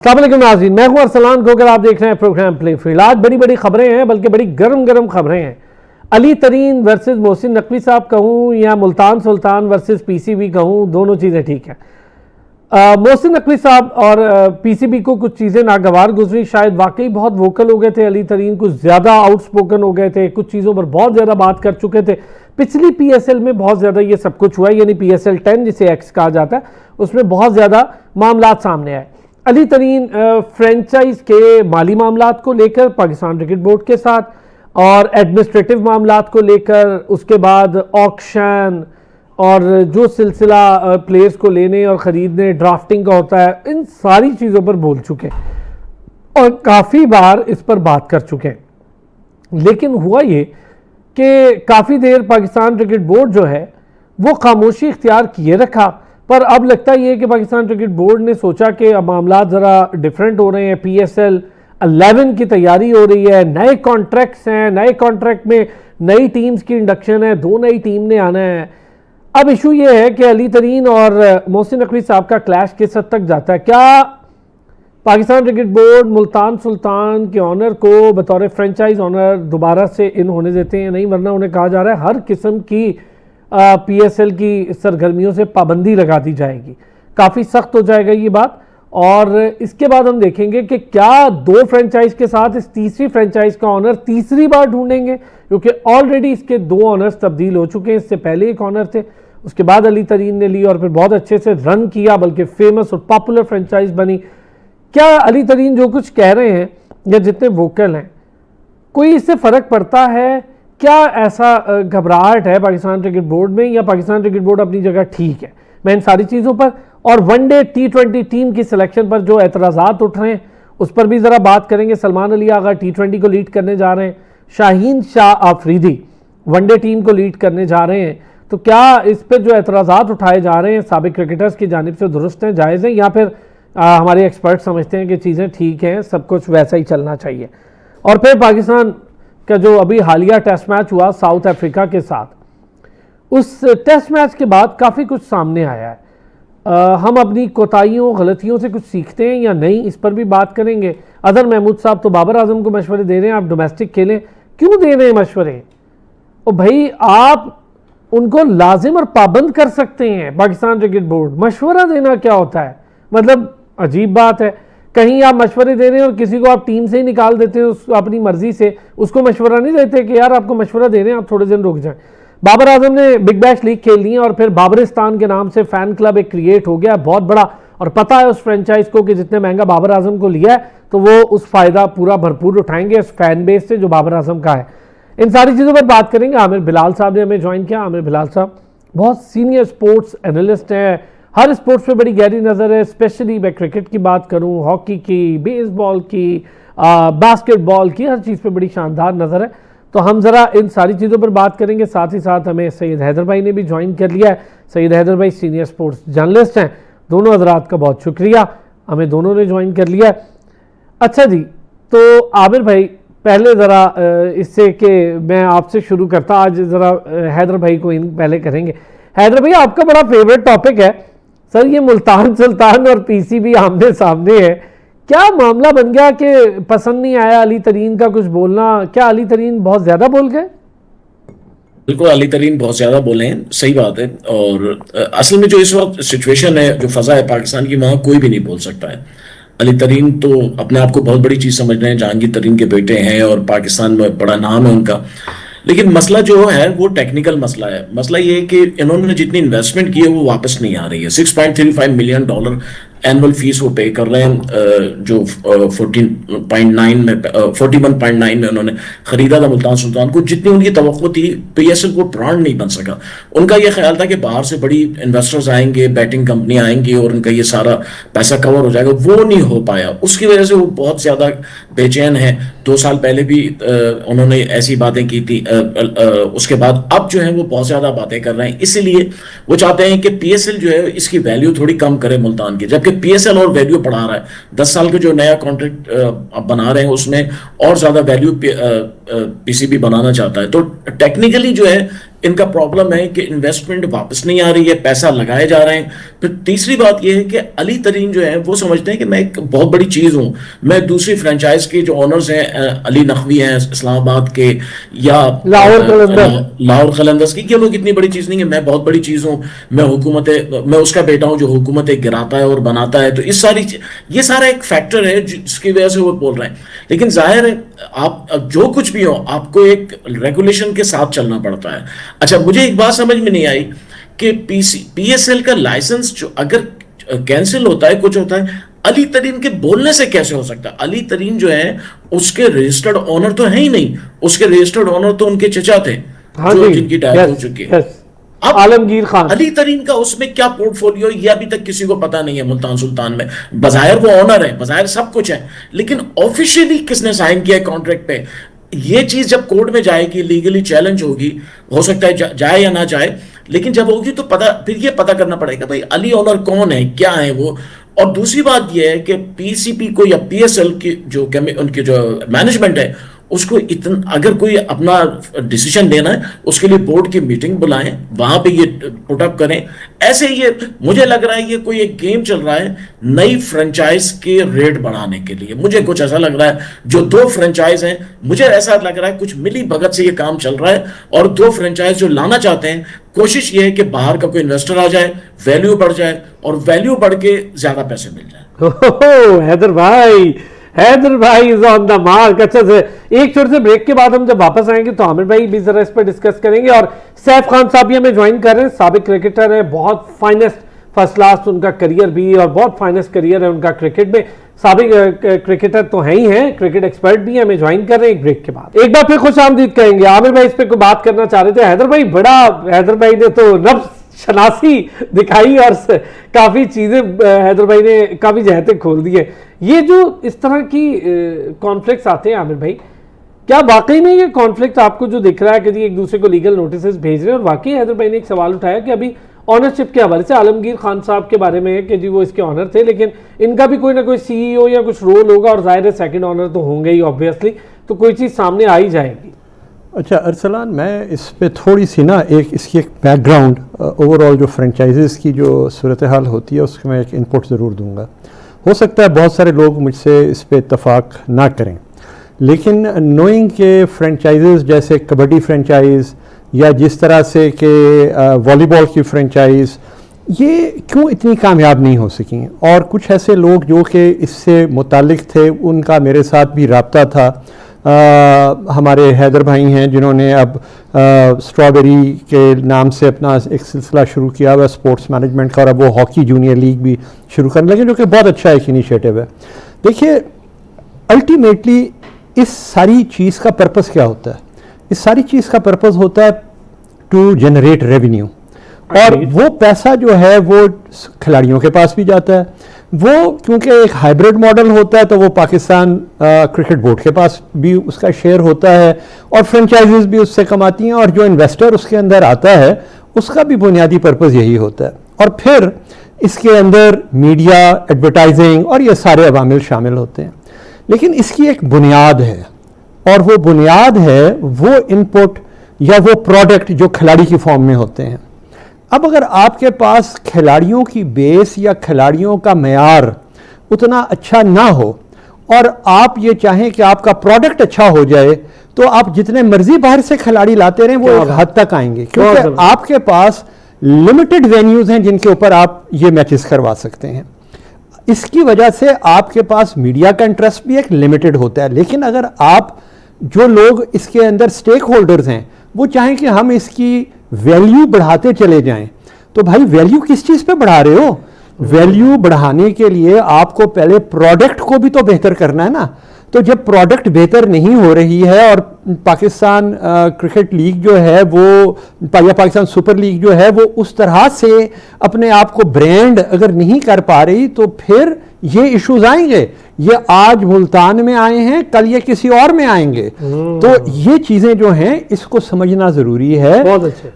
अस्सलाम नाज़रीन, मैं हूं अरसलान खोकर। आप देख रहे हैं प्रोग्राम प्ले फील्ड। आज बड़ी बड़ी खबरें हैं, बल्कि बड़ी गर्म गर्म खबरें हैं। अली तरीन वर्सेस मोहसिन नकवी साहब कहूं या मुल्तान सुल्तान वर्सेस पीसीबी कहूं, दोनों चीज़ें ठीक हैं। मोहसिन नकवी साहब और पीसीबी को कुछ चीज़ें नागवार गुजरी, शायद वाकई बहुत वोकल हो गए थे। अली तरीन कुछ ज़्यादा आउटस्पोकन हो गए थे, कुछ चीज़ों पर बहुत ज़्यादा बात कर चुके थे। पिछली पीएसएल में बहुत ज़्यादा ये सब कुछ हुआ, यानी पीएसएल 10 जिसे एक्स कहा जाता है, उसमें बहुत ज़्यादा मामला सामने आए। अली तरीन फ्रेंचाइज के माली मामलात को लेकर पाकिस्तान क्रिकेट बोर्ड के साथ और एडमिनिस्ट्रेटिव मामलात को लेकर, उसके बाद ऑक्शन और जो सिलसिला प्लेयर्स को लेने और ख़रीदने ड्राफ्टिंग का होता है, इन सारी चीज़ों पर बोल चुके हैं और काफ़ी बार इस पर बात कर चुके हैं। लेकिन हुआ ये कि काफ़ी देर पाकिस्तान क्रिकेट बोर्ड जो है वो खामोशी इख्तियार किए रखा, पर अब लगता ही है कि पाकिस्तान क्रिकेट बोर्ड ने सोचा कि अब मामला ज़रा डिफरेंट हो रहे हैं। पीएसएल 11 की तैयारी हो रही है, नए कॉन्ट्रैक्ट्स हैं, नए कॉन्ट्रैक्ट में नई टीम्स की इंडक्शन है, 2 नई टीम ने आना है। अब इशू ये है कि अली तरीन और मोहसिन नकवी साहब का क्लैश किस हद तक जाता है। क्या पाकिस्तान क्रिकेट बोर्ड मुल्तान सुल्तान के ऑनर को बतौर फ्रेंचाइज ऑनर दोबारा से इन होने देते हैं? नहीं, वरना उन्हें कहा जा रहा है हर किस्म की पीएसएल की सरगर्मियों से पाबंदी लगा दी जाएगी। काफ़ी सख्त हो जाएगा ये बात। और इसके बाद हम देखेंगे कि क्या 2 फ्रेंचाइज के साथ इस तीसरी फ्रेंचाइज का ऑनर तीसरी बार ढूंढेंगे, क्योंकि ऑलरेडी इसके 2 ऑनर्स तब्दील हो चुके हैं। इससे पहले एक ऑनर थे, उसके बाद अली तरीन ने ली और फिर बहुत अच्छे से रन किया, बल्कि फेमस और पॉपुलर फ्रेंचाइज बनी। क्या अली तरीन जो कुछ कह रहे हैं या जितने वोकल हैं, कोई इससे फ़र्क पड़ता है? क्या ऐसा घबराहट है पाकिस्तान क्रिकेट बोर्ड में, या पाकिस्तान क्रिकेट बोर्ड अपनी जगह ठीक है? मैं इन सारी चीज़ों पर और वनडे T20 टीम की सिलेक्शन पर जो एतराज़ात उठ रहे हैं उस पर भी ज़रा बात करेंगे। सलमान अली आगा T20 को लीड करने जा रहे हैं, शाहीन शाह आफरीदी वनडे टीम को लीड करने जा रहे हैं, तो क्या इस पर जो एतराज़ात उठाए जा रहे हैं साबिक क्रिकेटर्स की जानिब से दुरुस्त हैं, जायज़ हैं, या फिर हमारे एक्सपर्ट समझते हैं कि चीज़ें ठीक हैं, सब कुछ वैसा ही चलना चाहिए? और फिर पाकिस्तान का जो अभी हालिया टेस्ट मैच हुआ साउथ अफ्रीका के साथ, उस टेस्ट मैच के बाद काफ़ी कुछ सामने आया है। हम अपनी कोताहियों गलतियों से कुछ सीखते हैं या नहीं, इस पर भी बात करेंगे। अदर महमूद साहब तो बाबर आजम को मशवरे दे रहे हैं आप डोमेस्टिक खेलें। क्यों दे रहे हैं मशवरे? और भाई आप उनको लाजिम और पाबंद कर सकते हैं। पाकिस्तान क्रिकेट बोर्ड मशवरा देना क्या होता है? मतलब अजीब बात है। कहीं आप मशवरे दे रहे हैं और किसी को आप टीम से ही निकाल देते हैं उसको अपनी मर्जी से, उसको मशवरा नहीं देते कि यार आपको मशवरा दे रहे हैं, आप थोड़े दिन रुक जाएं। बाबर आजम ने बिग बैश लीग खेल ली है और फिर बाबरिस्तान के नाम से फ़ैन क्लब एक क्रिएट हो गया बहुत बड़ा, और पता है उस फ्रेंचाइज को कि जितने महंगा बाबर आजम को लिया है तो वो उस फ़ायदा पूरा भरपूर उठाएंगे उस फैन बेस से जो बाबर आजम का है। इन सारी चीज़ों पर बात करेंगे। आमिर बिलाल साहब ने हमें ज्वाइन किया। आमिर बिलाल साहब बहुत सीनियर स्पोर्ट्स एनालिस्ट हैं, हर स्पोर्ट्स पे बड़ी गहरी नज़र है। स्पेशली मैं क्रिकेट की बात करूं, हॉकी की, बेसबॉल की, बास्केटबॉल की, हर चीज़ पे बड़ी शानदार नज़र है। तो हम ज़रा इन सारी चीज़ों पर बात करेंगे। साथ ही साथ हमें सैयद हैदर भाई ने भी ज्वाइन कर लिया है। सैयद हैदर भाई सीनियर स्पोर्ट्स जर्नलिस्ट हैं। दोनों हजरात का बहुत शुक्रिया, हमें दोनों ने ज्वाइन कर लिया है। अच्छा जी, तो आमिर भाई पहले ज़रा इससे कि मैं आपसे शुरू करता, आज ज़रा हैदर भाई को इन पहले करेंगे। हैदर भाई आपका बड़ा फेवरेट टॉपिक है सर, ये मुल्तान सुल्तान और पीसीबी आमने सामने है। क्या मामला बन गया कि पसंद नहीं आया अली तरीन का कुछ बोलना? क्या अली तरीन बहुत ज्यादा बोल गए? बिल्कुल, अली तरीन बहुत ज्यादा बोले हैं, सही बात है। और असल में जो इस वक्त सिचुएशन है, जो फजा है पाकिस्तान की, वहां कोई भी नहीं बोल सकता है। अली तरीन तो अपने आप को बहुत बड़ी चीज समझ रहे हैं, जहांगीर तरीन के बेटे हैं और पाकिस्तान में बड़ा नाम है उनका। लेकिन मसला जो है वो टेक्निकल मसला है। मसला ये है कि इन्होंने जितनी इन्वेस्टमेंट की है वो वापस नहीं आ रही है। $6.35 मिलियन एनुअल फीस वो पे कर रहे हैं, जो 41.9 में उन्होंने खरीदा था मुल्तान सुल्तान को। जितनी उनकी तवक्को थी, पीएसएल को ब्रांड नहीं बन सका। उनका ये ख्याल था कि बाहर से बड़ी इन्वेस्टर्स आएंगे, बैटिंग कंपनी आएंगी और उनका ये सारा पैसा कवर हो जाएगा, वो नहीं हो पाया। उसकी वजह से वो बहुत ज़्यादा बेचैन है। 2 साल पहले भी उन्होंने ऐसी बातें की थी। उसके बाद अब जो है वो बहुत ज़्यादा बातें कर रहे हैं, इसीलिए वो चाहते हैं कि पीएसएल जो है इसकी वैल्यू थोड़ी कम करे मुल्तान की, जबकि पीएसएल और वैल्यू बढ़ा रहा है। 10 साल के जो नया कॉन्ट्रैक्ट अब बना रहे हैं उसमें और ज्यादा वैल्यू पीसीबी बनाना चाहता है। तो टेक्निकली जो है इनका प्रॉब्लम है कि इन्वेस्टमेंट वापस नहीं आ रही है, पैसा लगाए जा रहे हैं। फिर तीसरी बात यह है कि अली तरीन जो है वो समझते हैं कि मैं एक बहुत बड़ी चीज हूं, मैं दूसरी फ्रेंचाइज के जो ओनर्स हैं, अली नकवी हैं इस्लामाबाद के, या लाहौर कलंदर्स की, ये लोग इतनी बड़ी चीज नहीं है, मैं बहुत बड़ी चीज हूं, मैं उसका बेटा हूं जो हुकूमत गिराता है और बनाता है। तो ये सारा एक फैक्टर है जिसकी वजह से वो बोल रहे हैं। लेकिन जाहिर है आप जो कुछ भी हो, आपको एक रेगुलेशन के साथ चलना पड़ता है। अच्छा, मुझे एक बात समझ में नहीं आई कि पीएसएल का लाइसेंस जो अगर कैंसिल होता है, कुछ होता है, अली तरीन के बोलने से कैसे हो सकता है? अली तरीन जो है उसके रजिस्टर्ड ओनर तो है ही नहीं, उसके रजिस्टर्ड ओनर तो उनके चचा थे, जो जिनकी डेथ हो चुकी है। अब आलमगीर खान, अली तरीन का उसमें क्या पोर्टफोलियो, ये अभी तक किसी को पता नहीं है। मुल्तान सुल्तान में बज़ाहिर वो ओनर है, बज़ाहिर सब कुछ है, लेकिन ऑफिशियली किसने साइन किया है कॉन्ट्रैक्ट पे? ये चीज जब कोर्ट में जाएगी, लीगली चैलेंज होगी, हो सकता है जाए या ना जाए, लेकिन जब होगी तो फिर ये पता करना पड़ेगा भाई अली ओनर कौन है, क्या है वो। और दूसरी बात ये है कि पीसीपी को या पीएसएल की उनकी जो मैनेजमेंट है उसको इतना, अगर कोई अपना डिसीजन लेना है उसके लिए बोर्ड की मीटिंग बुलाएं, वहां पे ये पुट अप करें। ऐसे ये मुझे लग रहा है ये कोई एक गेम चल रहा है नई फ्रेंचाइज के रेट बढ़ाने के लिए। मुझे कुछ ऐसा लग रहा है, जो 2 फ्रेंचाइज हैं, मुझे ऐसा लग रहा है कुछ मिली भगत से ये काम चल रहा है। और 2 फ्रेंचाइज जो लाना चाहते हैं, कोशिश ये है कि बाहर का कोई इन्वेस्टर आ जाए, वैल्यू बढ़ जाए, और वैल्यू बढ़ के ज्यादा पैसे मिल जाए। हैदर भाई इज ऑन द मार्क। अच्छा से एक छोटे से ब्रेक के बाद हम जब वापस आएंगे तो आमिर भाई भी जरा इस पर डिस्कस करेंगे। और सैफ खान साहब भी हमें ज्वाइन कर रहे हैं, साबिक क्रिकेटर है, बहुत फाइनेस्ट फर्स्ट क्लास उनका करियर भी, और बहुत फाइनेस्ट करियर है उनका क्रिकेट में। साबिक क्रिकेटर तो है ही है, क्रिकेट एक्सपर्ट भी है, हमें ज्वाइन कर रहे हैं एक ब्रेक के बाद। एक बार फिर खुश आमदीद कहेंगे। आमिर भाई इस पर कोई बात करना चाह रहे थे। हैदर भाई ने तो नफ्स शनासी दिखाई और काफी चीजें हैदर भाई ने काफी जहतें खोल दी है। ये जो इस तरह की कॉन्फ्लिक्ट्स आते हैं आमिर भाई, क्या वाकई में ये कॉन्फ्लिक्ट आपको जो दिख रहा है कि जी एक दूसरे को लीगल नोटिस भेज रहे हैं? और वाकई हैदर भाई ने एक सवाल उठाया कि अभी ऑनरशिप के हवाले से आलमगीर खान साहब के बारे में है कि जी वो इसके ऑनर थे, लेकिन इनका भी कोई ना कोई सीईओ या कुछ रोल होगा, और जाहिर है सेकंड ऑनर तो होंगे ही ऑब्वियसली, तो कोई चीज़ सामने आ ही जाएगी। अच्छा अरसलान, मैं इस पे थोड़ी सी ना इसकी एक बैकग्राउंड ओवरऑल जो फ्रेंचाइजेज़ की जो सूरत हाल होती है उसके मैं एक इनपुट ज़रूर दूंगा। हो सकता है बहुत सारे लोग मुझसे इस पे इत्तफाक ना करें, लेकिन नोइंग के फ्रेंचाइजेज़ जैसे कबड्डी फ्रेंचाइज़ या जिस तरह से कि वॉलीबॉल की फ्रेंचाइज़ ये क्यों इतनी कामयाब नहीं हो सकी, और कुछ ऐसे लोग जो कि इससे मुतालिक थे उनका मेरे साथ भी रब्ता था। हमारे हैदर भाई हैं जिन्होंने अब स्ट्रॉबेरी के नाम से अपना एक सिलसिला शुरू किया हुआ स्पोर्ट्स मैनेजमेंट का, और अब वो हॉकी जूनियर लीग भी शुरू करने लगे, जो कि बहुत अच्छा एक इनिशिएटिव है। देखिए अल्टीमेटली इस सारी चीज़ का पर्पस क्या होता है? इस सारी चीज़ का पर्पस होता है टू जनरेट रेवेन्यू, और वो पैसा जो है वो खिलाड़ियों के पास भी जाता है। वो क्योंकि एक हाइब्रिड मॉडल होता है तो वो पाकिस्तान क्रिकेट बोर्ड के पास भी उसका शेयर होता है, और फ्रेंचाइजीज भी उससे कमाती हैं, और जो इन्वेस्टर उसके अंदर आता है उसका भी बुनियादी पर्पस यही होता है। और फिर इसके अंदर मीडिया, एडवर्टाइजिंग और ये सारे अवामिल शामिल होते हैं। लेकिन इसकी एक बुनियाद है, और वो बुनियाद है वो इनपुट या वो प्रोडक्ट जो खिलाड़ी की फॉर्म में होते हैं। अब अगर आपके पास खिलाड़ियों की बेस या खिलाड़ियों का मयार उतना अच्छा ना हो, और आप ये चाहें कि आपका प्रोडक्ट अच्छा हो जाए, तो आप जितने मर्जी बाहर से खिलाड़ी लाते रहें वो एक हद तक आएंगे, क्योंकि आपके पास लिमिटेड वेन्यूज़ हैं जिनके ऊपर आप ये मैचेस करवा सकते हैं। इसकी वजह से आपके पास मीडिया का इंटरेस्ट भी एक लिमिटेड होता है। लेकिन अगर आप जो लोग इसके अंदर स्टेक होल्डर्स हैं वो चाहें कि हम इसकी वैल्यू बढ़ाते चले जाएं, तो भाई वैल्यू किस चीज़ पे बढ़ा रहे हो? वैल्यू बढ़ाने के लिए आपको पहले प्रोडक्ट को भी तो बेहतर करना है ना। तो जब प्रोडक्ट बेहतर नहीं हो रही है, और पाकिस्तान क्रिकेट लीग जो है वो या पाकिस्तान सुपर लीग जो है वो उस तरह से अपने आप को ब्रांड अगर नहीं कर पा रही, तो फिर ये इश्यूज आएंगे। ये आज मुल्तान में आए हैं, कल ये किसी और में आएंगे। तो ये चीज़ें जो हैं इसको समझना ज़रूरी है।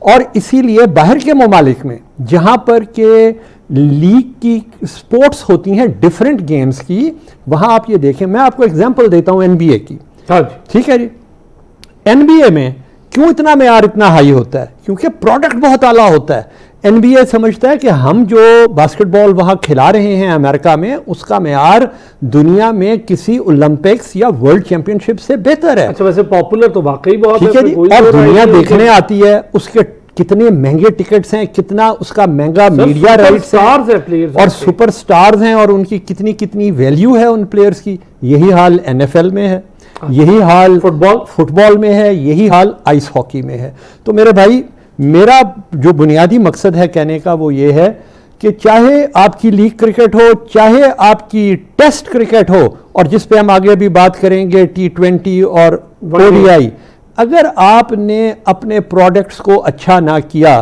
और इसीलिए बाहर के ममालिक में जहाँ पर के लीग की स्पोर्ट्स होती हैं डिफरेंट गेम्स की, वहाँ आप ये देखें, मैं आपको एग्जांपल देता हूँ एनबीए की। ठीक है जी, एनबीए में क्यों इतना मेयार इतना हाई होता है? क्योंकि प्रोडक्ट बहुत आला होता है। NBA समझता है कि हम जो बास्केटबॉल वहाँ खिला रहे हैं अमेरिका में, उसका मेयार दुनिया में किसी ओलंपिक्स या वर्ल्ड चैंपियनशिप से बेहतर है। अच्छा, वैसे पॉपुलर तो वाकई बहुत ठीक है जी, और दुनिया देखने आती है, उसके कितने महंगे टिकट्स हैं, कितना उसका महंगा मीडिया राइट्स हैं, और सुपरस्टार्स हैं, और उनकी कितनी कितनी वैल्यू है उन प्लेयर्स की। यही हाल NFL में है, यही हाल फुटबॉल में है, यही हाल आइस हॉकी में है। तो मेरे भाई, मेरा जो बुनियादी मकसद है कहने का वो ये है कि चाहे आपकी लीग क्रिकेट हो, चाहे आपकी टेस्ट क्रिकेट हो, और जिस पे हम आगे भी बात करेंगे T20 और ODI, अगर आपने अपने प्रोडक्ट्स को अच्छा ना किया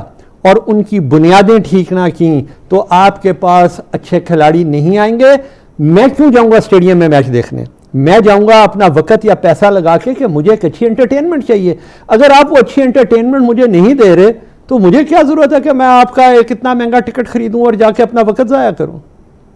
और उनकी बुनियादें ठीक ना की, तो आपके पास अच्छे खिलाड़ी नहीं आएंगे। मैं क्यों जाऊंगा स्टेडियम में मैच देखने? मैं जाऊंगा अपना वक्त या पैसा लगा के कि मुझे एक अच्छी एंटरटेनमेंट चाहिए। अगर आप वो अच्छी एंटरटेनमेंट मुझे नहीं दे रहे, तो मुझे क्या जरूरत है कि मैं आपका एक इतना महंगा टिकट खरीदूं और जाके अपना वक्त जाया करूं?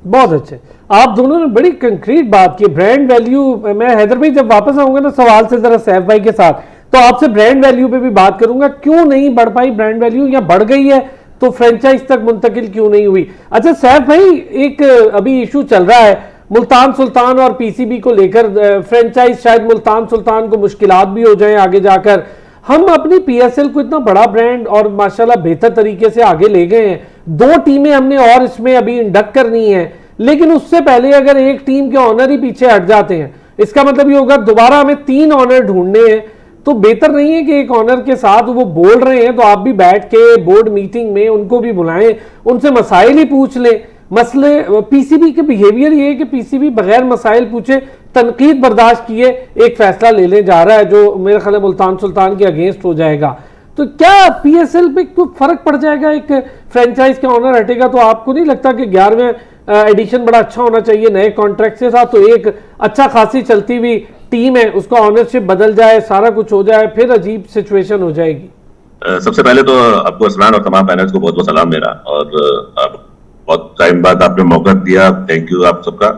बहुत अच्छे, आप दोनों ने बड़ी कंक्रीट बात की। ब्रांड वैल्यू, मैं हैदर भाई जब वापस आऊंगा ना सवाल से जरा सैफ भाई के साथ, तो आपसे ब्रांड वैल्यू पे भी बात करूंगा। क्यों नहीं बढ़ पाई ब्रांड वैल्यू, या बढ़ गई है तो फ्रेंचाइज तक मुंतकिल क्यों नहीं हुई? अच्छा सैफ भाई, एक अभी इशू चल रहा है मुल्तान सुल्तान और PCB को लेकर। फ्रेंचाइज शायद मुल्तान सुल्तान को मुश्किलात भी हो जाए आगे जाकर। हम अपनी PSL को इतना बड़ा ब्रांड और माशाल्लाह बेहतर तरीके से आगे ले गए हैं। 2 टीमें हमने और इसमें अभी इंडक्ट करनी है, लेकिन उससे पहले अगर एक टीम के ऑनर ही पीछे हट जाते हैं, इसका मतलब ये होगा दोबारा हमें 3 ऑनर ढूंढने हैं। तो बेहतर नहीं है कि एक ऑनर के साथ वो बोल रहे हैं तो आप भी बैठ के बोर्ड मीटिंग में उनको भी बुलाएं, उनसे मसाइल ही पूछ लें। मसले PCB के बिहेवियर ये है कि PCB बगैर मसाइल पूछे, तनकीद बर्दाश्त किए एक फैसला लेने जा रहा है जो मेरे ख्याल मुल्तान सुल्तान के अगेंस्ट हो जाएगा। तो क्या PSL पे कोई फर्क पड़ जाएगा? एक फ्रेंचाइज का ऑनर हटेगा तो आपको नहीं लगता कि 11वें एडिशन बड़ा अच्छा होना चाहिए नए कॉन्ट्रैक्ट के साथ? तो एक अच्छा खासी चलती हुई टीम है, उसका ऑनरशिप बदल जाए, सारा कुछ हो जाए, फिर अजीब सिचुएशन हो जाएगी। सबसे पहले तो आपको असलान और तमाम पैनल्स को बहुत बहुत सलाम मेरा, और बहुत टाइम बाद आपने मौका दिया, थैंक यू आप सबका।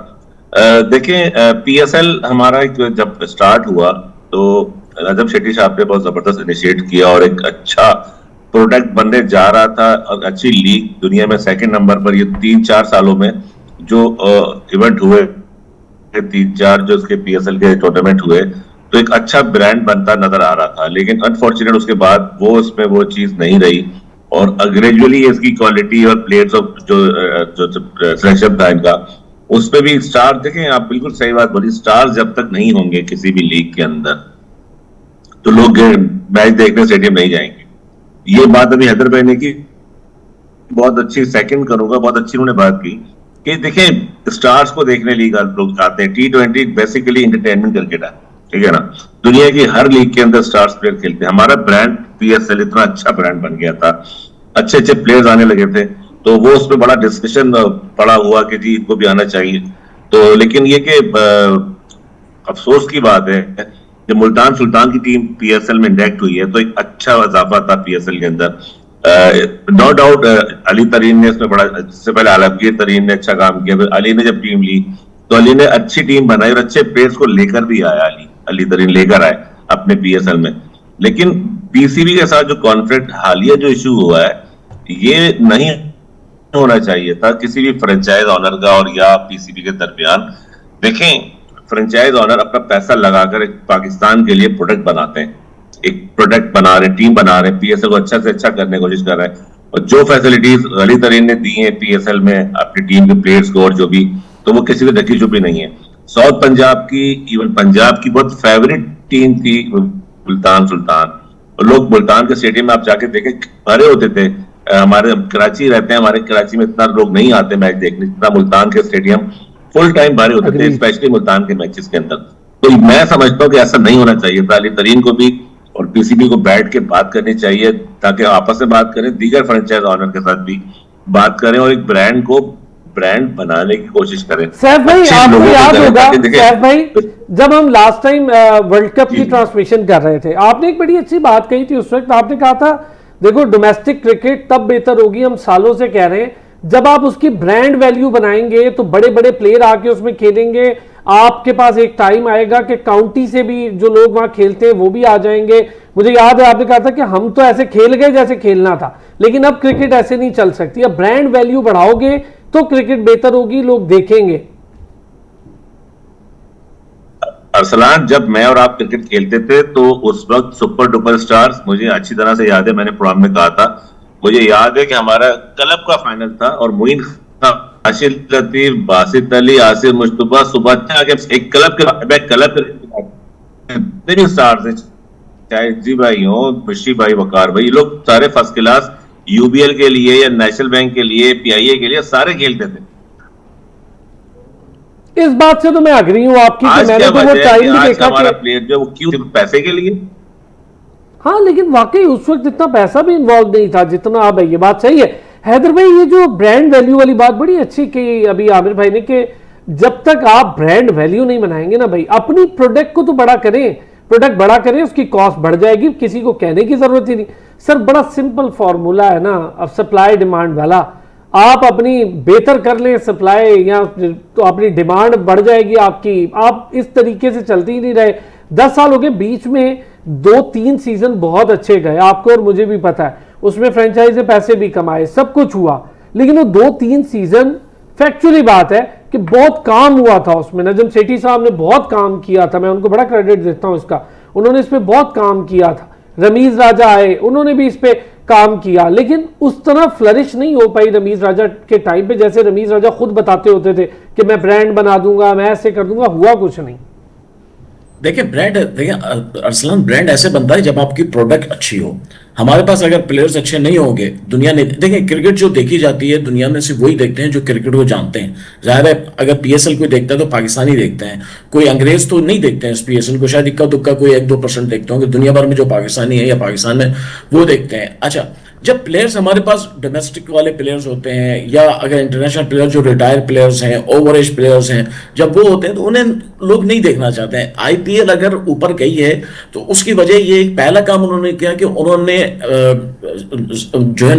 देखें, PSL हमारा जब स्टार्ट हुआ तो रजब शेट्टी साहब ने बहुत जबरदस्त इनिशिएट किया और एक अच्छा प्रोडक्ट बनने जा रहा था, और अच्छी लीग दुनिया में 2nd नंबर पर। ये 3-4 सालों में जो इवेंट हुए, 3-4 जो उसके PSL के टूर्नामेंट हुए, तो एक अच्छा ब्रांड बनता नजर आ रहा था। लेकिन अनफॉर्चुनेट उसके बाद वो उसमें वो चीज नहीं रही, और ग्रेजुअली इसकी क्वालिटी और प्लेयर्स ऑफ जो सिलेक्शन था इनका, उस पे भी स्टार, देखें आप बिल्कुल सही बात बोली, स्टार जब तक नहीं होंगे किसी भी लीग के अंदर तो लोग मैच देखने स्टेडियम नहीं जाएंगे। ये बात अभी हैदर भाई ने की, बहुत अच्छी सेकंड करूंगा, बहुत अच्छी उन्होंने बात की कि देखें स्टार्स को देखने लीग लोग आते हैं। T20 बेसिकली एंटरटेनमेंट क्रिकेट है, ठीक है ना। दुनिया की हर लीग के अंदर स्टार्स प्लेयर खेलते हैं। हमारा ब्रांड PSL इतना अच्छा ब्रांड बन गया था, अच्छे अच्छे प्लेयर्स आने लगे थे, तो वो उसमें बड़ा डिस्कशन पड़ा हुआ कि जी इनको भी आना चाहिए। तो लेकिन ये कि अफसोस की बात है कि मुल्तान सुल्तान की टीम PSL में इंडेक्ट हुई है, तो एक अच्छा इजाफा था PSL के अंदर। नो डाउट अली तरीन ने इसमें बड़ा, इससे पहले आलमगीर तरीन ने अच्छा काम किया, फिर अली ने जब टीम ली तो अली ने अच्छी टीम बनाई और अच्छे प्लेयर्स को लेकर भी आया। अली तरीन लेकर आए अपने PSL में। लेकिन PCB के साथ जो कॉन्फ्लिक्ट हालिया जो इशू हुआ है, ये नहीं होना चाहिए था किसी भी फ्रेंचाइज ऑनर का और या PCB के दरमियान। देखें, फ्रेंचाइज ऑनर अपना पैसा लगाकर एक पाकिस्तान के लिए प्रोडक्ट बनाते हैं, एक प्रोडक्ट बना रहे, टीम बना रहे, PSL को अच्छा से अच्छा करने की कोशिश कर रहे हैं, और जो फैसिलिटीज अली तरीन ने दी है PSL में अपनी टीम के प्लेयर्स को और जो भी, तो वो किसी को ढकी छुपी नहीं है। साउथ पंजाब की, इवन पंजाब की बहुत फेवरेट टीम थी मुल्तान सुल्तान, और लोग मुल्तान के स्टेडियम में आप जाके देखें भरे होते थे। हमारे कराची रहते हैं, हमारे कराची में इतना लोग नहीं आते मैच देखने, इतना मुल्तान के स्टेडियम फुल टाइम भरे होते थे, स्पेशली मुल्तान के मैचेस के अंदर। तो मैं समझता हूँ कि ऐसा नहीं होना चाहिए था। अली तरीन को भी और PCB को बैठ के बात करनी चाहिए, ताकि आपस में बात करें, दीगर फ्रेंचाइज ऑनर के साथ भी बात करें और एक ब्रांड को ब्रांड बनाने की कोशिश करें। सैफ भाई, आपको याद होगा सैफ भाई, जब हम लास्ट टाइम वर्ल्ड कप की ट्रांसमिशन कर रहे थे, आपने एक बड़ी अच्छी बात कही थी उस वक्त। आपने कहा था देखो डोमेस्टिक क्रिकेट तब बेहतर होगी, हम सालों से कह रहे हैं, जब आप उसकी ब्रांड वैल्यू बनाएंगे तो बड़े बड़े प्लेयर आके उसमें खेलेंगे, आपके पास एक टाइम आएगा कि काउंटी से भी जो लोग वहां खेलते हैं वो भी आ जाएंगे। मुझे याद है आपने कहा था कि हम तो ऐसे खेल गए जैसे खेलना था, लेकिन अब क्रिकेट ऐसे नहीं चल सकती। अब ब्रांड वैल्यू बढ़ाओगे तो क्रिकेट बेहतर होगी, लोग देखेंगे। अरसलान, जब मैं और आप क्रिकेट खेलते थे तो उस वक्त सुपर डुपर स्टार्स, मुझे अच्छी तरह से याद है, मैंने प्रोग्राम में कहा था, मुझे याद है कि हमारा क्लब का फाइनल था और मोइन खान, आशिल लतीफ, बासित अली, आसिर मुश्तबा, सुबह आगे एक क्लब के स्टार्स हैं, चाहे जी भाई हो, मुशी भाई, वकार भाई, ये लोग सारे फर्स्ट क्लास यूबीएल के लिए या नेशनल बैंक के लिए, पीआईए के लिए सारे खेलते थे। इस बात से तो मैं अग्री हूं आपकी कि मैंने तो वो टाइम भी देखा हमारा प्लेयर जो क्यों पैसे के लिए। हाँ, लेकिन वाकई उस वक्त इतना पैसा भी इन्वॉल्व नहीं था जितना अब है। ये बात सही है हैदर भाई, ये जो ब्रांड वैल्यू वाली बात बड़ी अच्छी की अभी आमिर भाई ने, कि जब तक आप ब्रांड वैल्यू नहीं बनाएंगे ना भाई, अपनी प्रोडक्ट को तो बड़ा करें, प्रोडक्ट बड़ा करें, उसकी कॉस्ट बढ़ जाएगी, किसी को कहने की जरूरत ही नहीं। सर बड़ा सिंपल फॉर्मूला है ना, अब सप्लाई डिमांड वाला, आप अपनी बेहतर कर लें सप्लाई, या तो अपनी डिमांड बढ़ जाएगी आपकी। आप इस तरीके से चलते ही नहीं रहे। 10 साल हो गए, बीच में 2-3 सीजन बहुत अच्छे गए, आपको और मुझे भी पता है, उसमें फ्रेंचाइज ने पैसे भी कमाए, सब कुछ हुआ, लेकिन वो 2-3 सीजन फैक्चुअली बात है कि बहुत काम हुआ था उसमें। नजम सेठी साहब ने बहुत काम किया था, मैं उनको बड़ा क्रेडिट देता हूं इसका, उन्होंने इस पर बहुत काम किया था। रमीज राजा आए, उन्होंने भी इस पे काम किया, लेकिन उस तरह फ्लरिश नहीं हो पाई रमीज राजा के टाइम पे, जैसे रमीज राजा खुद बताते होते थे कि मैं ब्रांड बना दूंगा, मैं ऐसे कर दूंगा, हुआ कुछ नहीं। देखिए अरसलान, ब्रांड ऐसे बनता है जब आपकी प्रोडक्ट अच्छी हो। हमारे पास अगर प्लेयर्स अच्छे नहीं होंगे, दुनिया ने देखिए क्रिकेट जो देखी जाती है दुनिया में सिर्फ वही देखते हैं जो क्रिकेट को जानते हैं। जाहिर है अगर पीएसएल कोई देखता है तो पाकिस्तानी देखते हैं, कोई अंग्रेज तो नहीं देखते हैं इस पीएसएल को, शायद इक्का दुक्का कोई 1-2% देखते होंगे। दुनिया भर में जो पाकिस्तानी है या पाकिस्तान में वो देखते हैं। अच्छा, जब प्लेयर्स हमारे पास डोमेस्टिक वाले प्लेयर्स होते हैं या अगर इंटरनेशनल प्लेयर्स जो रिटायर्ड प्लेयर्स हैं, ओवर एज प्लेयर्स हैं, जब वो होते हैं तो उन्हें लोग नहीं देखना चाहते हैं। आईपीएल अगर ऊपर गई है तो उसकी वजह ये पहला काम उन्होंने किया कि उन्होंने जो है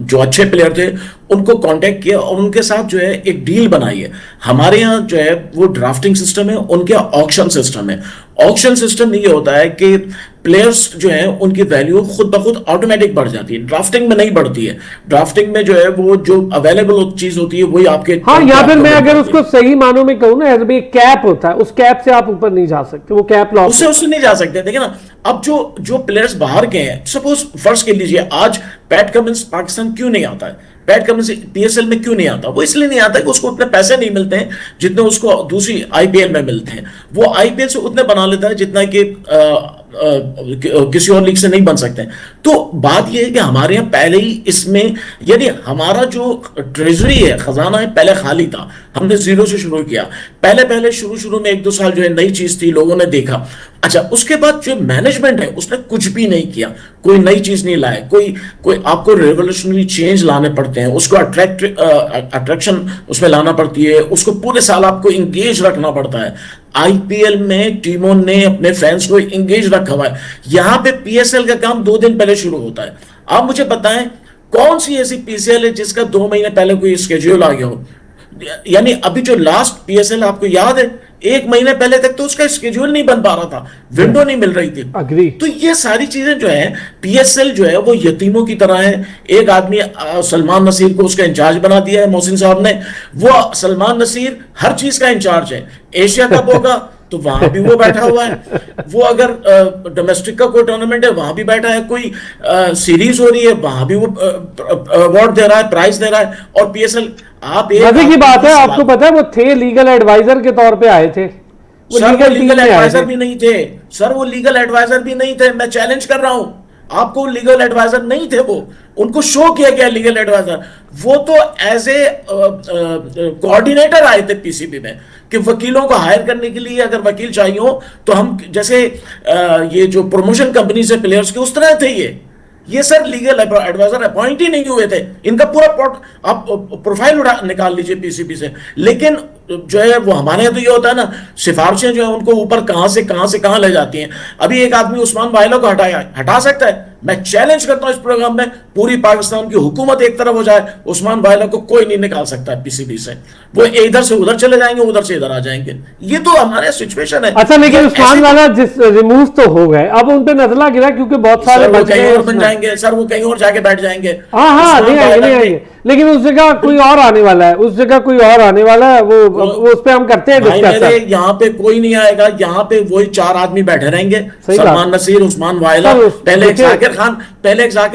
जो अच्छे प्लेयर थे उनको कांटेक्ट किया और उनके साथ जो है एक डील बनाई है। हमारे यहाँ जो है वो ड्राफ्टिंग सिस्टम है, उनके ऑक्शन सिस्टम है। ऑक्शन सिस्टम ये होता है कि प्लेयर्स जो है उनकी वैल्यू खुद ब खुद ऑटोमेटिक बढ़ जाती है, ड्राफ्टिंग में नहीं बढ़ती है। ड्राफ्टिंग में जो है वो जो अवेलेबल चीज होती है वही आपके, हाँ, या फिर मैं अगर उसको सही मानों में कहूँ ना, एक कैप होता है, उस कैप से आप ऊपर नहीं जा सकते, वो कैप लॉस उससे नहीं जा सकते। देखिए ना, अब जो प्लेयर्स बाहर के हैं, सपोज फर्ज कर लीजिए आज पैट कमिंस पाकिस्तान क्यों नहीं आता है, पैट कमिंस पीएसएल में क्यों नहीं आता? वो इसलिए नहीं आता कि उसको उतने पैसे नहीं मिलते हैं जितने उसको दूसरी आईपीएल में मिलते हैं। वो आईपीएल से उतने बना लेता है जितना कि किसी और लीग से नहीं बन सकते हैं। तो बात यह है कि हमारे यहाँ पहले ही इसमें, यदि हमारा जो ट्रेजरी है, खजाना है, पहले खाली था, हमने जीरो से शुरू किया। पहले शुरू में 1-2 साल जो है नई चीज थी, लोगों ने देखा। अच्छा, उसके बाद जो मैनेजमेंट है उसने कुछ भी नहीं किया, कोई नई चीज नहीं लाए, कोई आपको रेवोल्यूशनरी चेंज लाने पड़ते हैं, उसको अट्रैक्शन उसमें लाना पड़ती है, उसको पूरे साल आपको इंगेज रखना पड़ता है। आईपीएल में टीमों ने अपने फैंस को इंगेज रखा हुआ है। यहां पे पीएसएल का काम 2 दिन पहले शुरू होता है। आप मुझे बताएं कौन सी ऐसी पीसीएल है जिसका 2 महीने पहले कोई स्केड्यूल आ गया हो? यानी अभी जो लास्ट पीएसएल आपको याद है, 1 महीने पहले तक तो उसका स्केड्यूल नहीं बन पा रहा था, विंडो नहीं मिल रही थी। अग्री। तो ये सारी चीजें जो है, पीएसएल जो है वो यतीमों की तरह है। एक आदमी सलमान नसीर को उसका इंचार्ज बना दिया है मोहसिन साहब ने। वो सलमान नसीर हर चीज का इंचार्ज है। एशिया कप होगा तो वहां भी वो बैठा हुआ है, वो अगर डोमेस्टिक का कोई टूर्नामेंट है वहां भी बैठा है, कोई सीरीज हो रही है वहां भी वो अवार्ड दे रहा है, प्राइज दे रहा है। और पीएसएल, आप मजे की बात है, आपको पता है वो थे लीगल एडवाइजर के तौर पे आए थे, वो लीगल एडवाइजर भी नहीं थे सर, वो लीगल एडवाइजर भी नहीं थे। मैं चैलेंज कर रहा हूं, आपको लीगल एडवाइजर नहीं थे, वो उनको शो किया गया लीगल एडवाइजर। वो तो एज ए कोऑर्डिनेटर आए थे पीसीबी में कि वकीलों को हायर करने के लिए अगर वकील चाहिए हो तो हम, जैसे ये जो प्रमोशन कंपनी से प्लेयर्स के उस तरह थे ये सर लीगल एडवाइजर अपॉइंट ही नहीं हुए थे। इनका पूरा आप प्रोफाइल निकाल लीजिए पीसीबी से। लेकिन जो है वो हमारे यहाँ तो ये होता है ना, सिफारिशें जो है उनको ऊपर कहां से कहां ले जाती हैं। अभी एक आदमी उस्मान वाइला को हटा सकता है? मैं चैलेंज करता हूं इस प्रोग्राम में, पूरी पाकिस्तान की हुकूमत एक तरफ हो जाए, उस्मान वाइला को कोई नहीं निकाल सकता है पीसीबी से। वो इधर से उधर चले जाएंगे, उधर से इधर आ जाएंगे। ये तो हमारे सिचुएशन है। अच्छा, लेकिन उस्मान वाला जिस रिमूव तो हो गए, अब उन पे नजला गिरा क्योंकि बहुत सारे कहीं और बन जाएंगे सर, वो कहीं और जाके बैठ जाएंगे। हाँ, नहीं आएंगे, लेकिन उस जगह कोई और आने वाला है, वो उस पे हम करते हैं डिस्कशन। यहाँ पे कोई नहीं आएगा, यहाँ पे वही 4 आदमी बैठे रहेंगे, सलमान नसीर, उस्मान वाइला, पहले एक जाकिर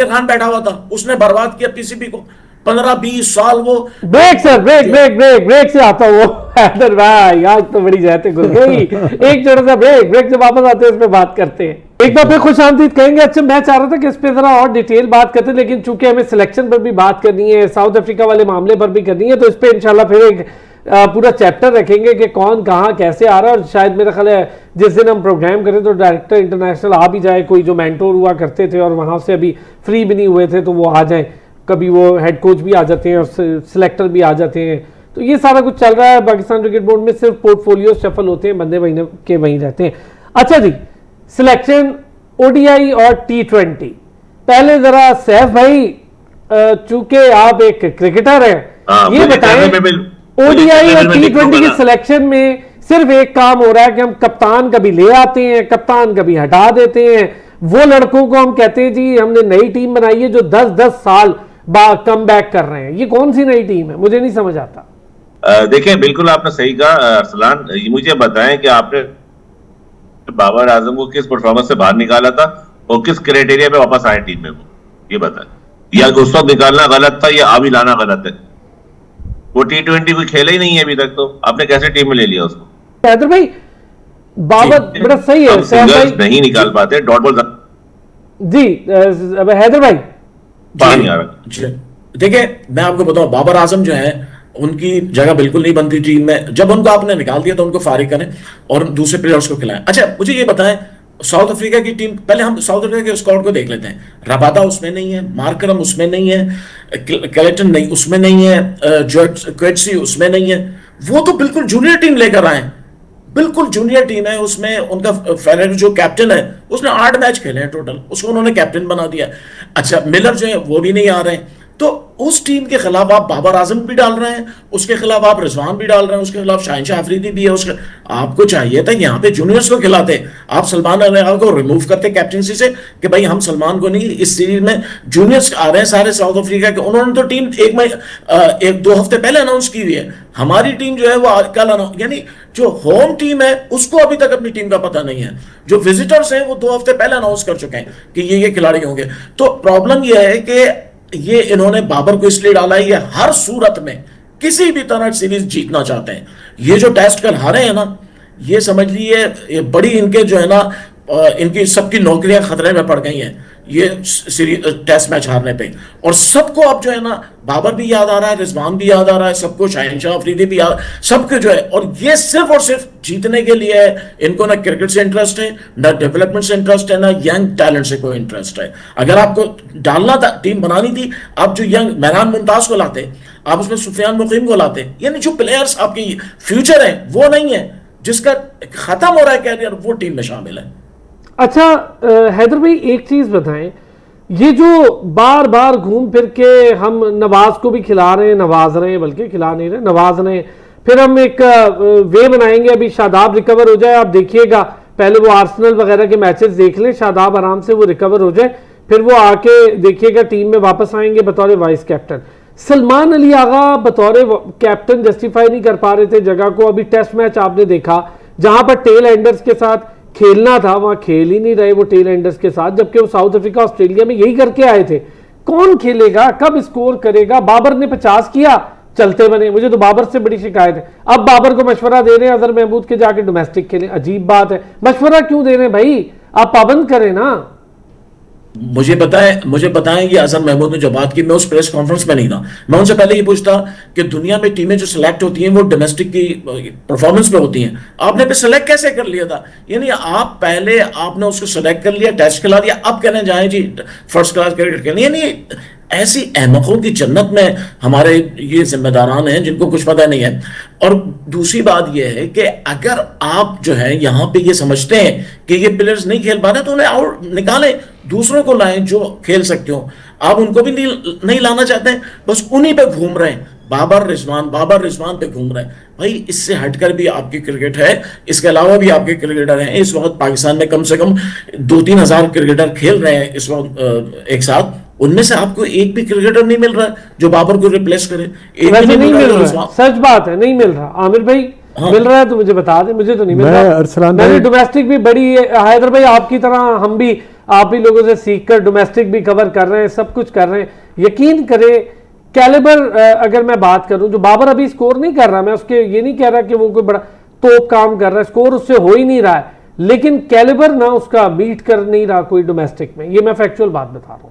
खान बैठा हुआ था, उसने बर्बाद किया पीसीबी को 15-20 साल। वो ब्रेक से आता वो हैदर भाई, आज तो बड़ी जाते घुस गई। एक छोटा सा ब्रेक से वापस आते हैं, इस पे बात करते हैं। एक बार फिर खुश आमदीद कहेंगे। अच्छा, मैं चाह रहा था कि इस पे जरा और डिटेल बात करते, लेकिन चूंकि हमें सिलेक्शन पर भी बात करनी है, साउथ अफ्रीका वाले मामले पर भी करनी है, तो इस पे इंशाल्लाह फिर एक पूरा चैप्टर रखेंगे कि कौन कहाँ कैसे आ रहा है। और शायद मेरा ख्याल है जिस दिन हम प्रोग्राम करें तो डायरेक्टर इंटरनेशनल आ भी जाए, कोई जो मेंटोर हुआ करते थे और वहाँ से अभी फ्री भी नहीं हुए थे, तो वो आ जाए। कभी वो हेड कोच भी आ जाते हैं और सिलेक्टर भी आ जाते हैं। तो ये सारा कुछ चल रहा है पाकिस्तान क्रिकेट बोर्ड में। सिर्फ पोर्टफोलियो शफल होते हैं, बंदे वहीं के वहीं रहते हैं। अच्छा जी, सिलेक्शन ओडीआई और T20, पहले जरा सैफ भाई, चूंकि आप एक क्रिकेटर हैं, ये बताएं ओडीआई और T20 की सिलेक्शन में सिर्फ एक काम हो रहा है कि हम कप्तान कभी ले आते हैं, कप्तान कभी हटा देते हैं। वो लड़कों को हम कहते हैं जी हमने नई टीम बनाई है जो 10-10 साल कम बैक कर रहे हैं। ये कौन सी नई टीम है, मुझे नहीं समझ आता। देखिए, बिल्कुल आपने सही कहा अरसलान। मुझे बताएं कि आपने बाबर आजम को किस परफॉर्मेंस से बाहर निकाला था और किस क्राइटेरिया पे वापस आए टीम में, वो ये बताएं। या उस वक्त निकालना गलत था या अभी लाना गलत है? वो T20 कोई खेला ही नहीं है अभी तक, तो आपने कैसे टीम में ले लिया उसको? हैदर भाई, बाबर बड़ा सही है, सिंगल्स नहीं निकाल पाते, डॉट बॉल जी। हैदर भाई बाहर नहीं आ रहा। देखिए, मैं आपको बताऊं, बाबर आजम जो है उनकी जगह बिल्कुल नहीं बनती टीम में। जब उनको आपने निकाल दिया तो उनको फारिग करें और दूसरे प्लेयर्स को खिलाएं। अच्छा, मुझे ये बताएं, साउथ अफ्रीका की टीम, पहले हम साउथ अफ्रीका के स्क्वाड को देख लेते हैं। रबादा उसमें नहीं है, मार्करम उसमें नहीं है, कैलेटन नहीं उसमें नहीं है, क्वेट्सी उसमें नहीं है। वो तो बिल्कुल जूनियर टीम लेकर आए, बिल्कुल जूनियर टीम है। उसमें उनका फेरेरो जो कैप्टन है, उसने 8 मैच खेले हैं टोटल, उसको उन्होंने कैप्टन बना दिया। अच्छा, मिलर जो है वो भी नहीं आ रहे हैं। तो उस टीम के खिलाफ आप बाबर आजम भी डाल रहे हैं, उसके खिलाफ आप रिजवान भी डाल रहे हैं, उसके खिलाफ शाहिन अफरीदी भी है। उसके आपको चाहिए था यहाँ पे जूनियर्स को खिलाते, आप सलमान अली को रिमूव करते कैप्टनसी से कि भाई हम सलमान को नहीं, इस सीरीज में जूनियर्स आ रहे हैं सारे साउथ अफ्रीका के। उन्होंने तो टीम 1-2 हफ्ते पहले अनाउंस की हुई है। हमारी टीम जो है वो कल अनाउंस, यानी जो होम टीम है उसको अभी तक अपनी टीम का पता नहीं है। जो विजिटर्स हैं वो 2 हफ्ते पहले अनाउंस कर चुके हैं कि ये खिलाड़ी होंगे। तो प्रॉब्लम ये है कि ये इन्होंने बाबर को इसलिए डाला है, ये हर सूरत में किसी भी तरह सीरीज जीतना चाहते हैं। ये जो टेस्ट कल हारे हैं ना, ये समझ लीजिए ये बड़ी इनके जो है ना, इनकी सबकी नौकरियां खतरे में पड़ गई हैं ये सीरीज टेस्ट मैच हारने पे। और सबको अब जो है ना, बाबर भी याद आ रहा है, रिजवान भी याद आ रहा है, सबको शाहिन अफरीदी भी याद, सबके जो है। और ये सिर्फ और सिर्फ जीतने के लिए है। इनको ना क्रिकेट से इंटरेस्ट है, ना डेवलपमेंट से इंटरेस्ट है, ना यंग टैलेंट से कोई इंटरेस्ट है। अगर आपको डालना था, टीम बनानी थी, आप जो यंग मेहरान मुमताज को लाते, आप उसमें सुफियान मुकीम को लाते, यानी जो प्लेयर्स आपकी फ्यूचर है वो नहीं है, जिसका खत्म हो रहा है कैरियर, वो टीम में शामिल है। अच्छा हैदर भाई, एक चीज बताएं, ये जो बार बार घूम फिर के हम नवाज को भी खिला रहे हैं, नवाज रहे हैं, बल्कि खिला नहीं रहे, नवाज रहे हैं, फिर हम एक वे बनाएंगे, अभी शादाब रिकवर हो जाए, आप देखिएगा, पहले वो आर्सेनल वगैरह के मैचेस देख लें, शादाब आराम से वो रिकवर हो जाए, फिर वो आके देखिएगा टीम में वापस आएंगे बतौर वाइस कैप्टन। सलमान अली आगा बतौर कैप्टन जस्टिफाई नहीं कर पा रहे थे जगह को। अभी टेस्ट मैच आपने देखा जहां पर टेल एंडर्स के साथ खेलना था, वहां खेल ही नहीं रहे वो टेल एंडर्स के साथ, जबकि वो साउथ अफ्रीका ऑस्ट्रेलिया में यही करके आए थे। कौन खेलेगा, कब स्कोर करेगा? बाबर ने 50 किया, चलते बने। मुझे तो बाबर से बड़ी शिकायत है। अब बाबर को मशवरा दे रहे हैं अजहर महमूद के जाके डोमेस्टिक खेलें। अजीब बात है, मशवरा क्यों दे रहे हैं भाई, आप पाबंद करें ना। मुझे बताएं कि अजहर महमूद ने जो बात की, मैं उस प्रेस कॉन्फ्रेंस में नहीं था। मैं उनसे पहले ये पूछता कि दुनिया में टीमें जो सिलेक्ट होती हैं वो डोमेस्टिक की परफॉर्मेंस पे होती हैं, आपने पे सिलेक्ट कैसे कर लिया था? यानी आप पहले आपने उसको सिलेक्ट कर लिया, टेस्ट खिला दिया, अब कहने जाए जी फर्स्ट क्लास क्रिकेट खेलनी। यानी ऐसी अहमकों की जन्नत में हमारे ये जिम्मेदारान हैं जिनको कुछ पता नहीं है। और दूसरी बात यह है कि अगर आप जो है यहाँ पे ये समझते हैं कि ये प्लेयर्स नहीं खेल पा रहे तो उन्हें आउट निकालें, दूसरों को लाएं जो खेल सकते हो। आप उनको भी नहीं लाना चाहते हैं, बस उन्हीं पे घूम रहे हैं, बाबर रिजवान पे घूम रहे हैं। भाई इससे हटकर भी आपकी क्रिकेट है, इसके अलावा भी आपके क्रिकेटर हैं। इस वक्त पाकिस्तान में कम से कम 2-3 हजार क्रिकेटर खेल रहे हैं इस वक्त एक साथ, उनमें से आपको एक भी क्रिकेटर नहीं मिल रहा है जो बाबर को रिप्लेस करे। एक वैसे भी नहीं मिल है। रहा, सच बात है, नहीं मिल रहा। आमिर भाई हाँ। मिल रहा है तो मुझे बता दे, मुझे तो नहीं मिल रहा। अरसलान मैंने भाई डोमेस्टिक भी बड़ी, हैदर भाई आपकी तरह हम भी आप ही लोगों से सीखकर डोमेस्टिक भी कवर कर रहे हैं, सब कुछ कर रहे हैं। यकीन करें कैलिबर अगर मैं बात करूं, जो बाबर अभी स्कोर नहीं कर रहा, मैं उसके ये नहीं कह रहा कि वो कोई बड़ा तोप काम कर रहा है, स्कोर उससे हो ही नहीं रहा है, लेकिन कैलिबर ना उसका बीट कर नहीं रहा कोई डोमेस्टिक में। ये मैं फैक्चुअल बात बता रहा हूँ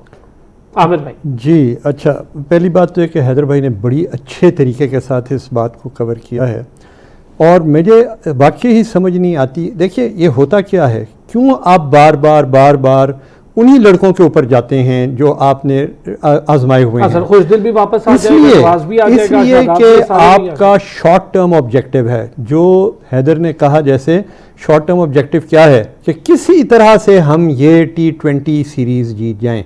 आमिर भाई। जी अच्छा, पहली बात तो है कि हैदर भाई ने बड़ी अच्छे तरीके के साथ इस बात को कवर किया है और मुझे वाकई ही समझ नहीं आती। देखिए ये होता क्या है, क्यों आप बार बार उन्हीं लड़कों के ऊपर जाते हैं जो आपने आजमाए हुए हैं। खुशदिल भी वापस आ जाएगा, नवाज भी आ जाएगा, इसलिए शादाब कि भी सारे भी आ आपका शॉर्ट टर्म ऑब्जेक्टिव है, जो हैदर ने कहा जैसे शॉर्ट टर्म ऑब्जेक्टिव क्या है कि किसी तरह से हम ये T20 सीरीज जीत जाएं।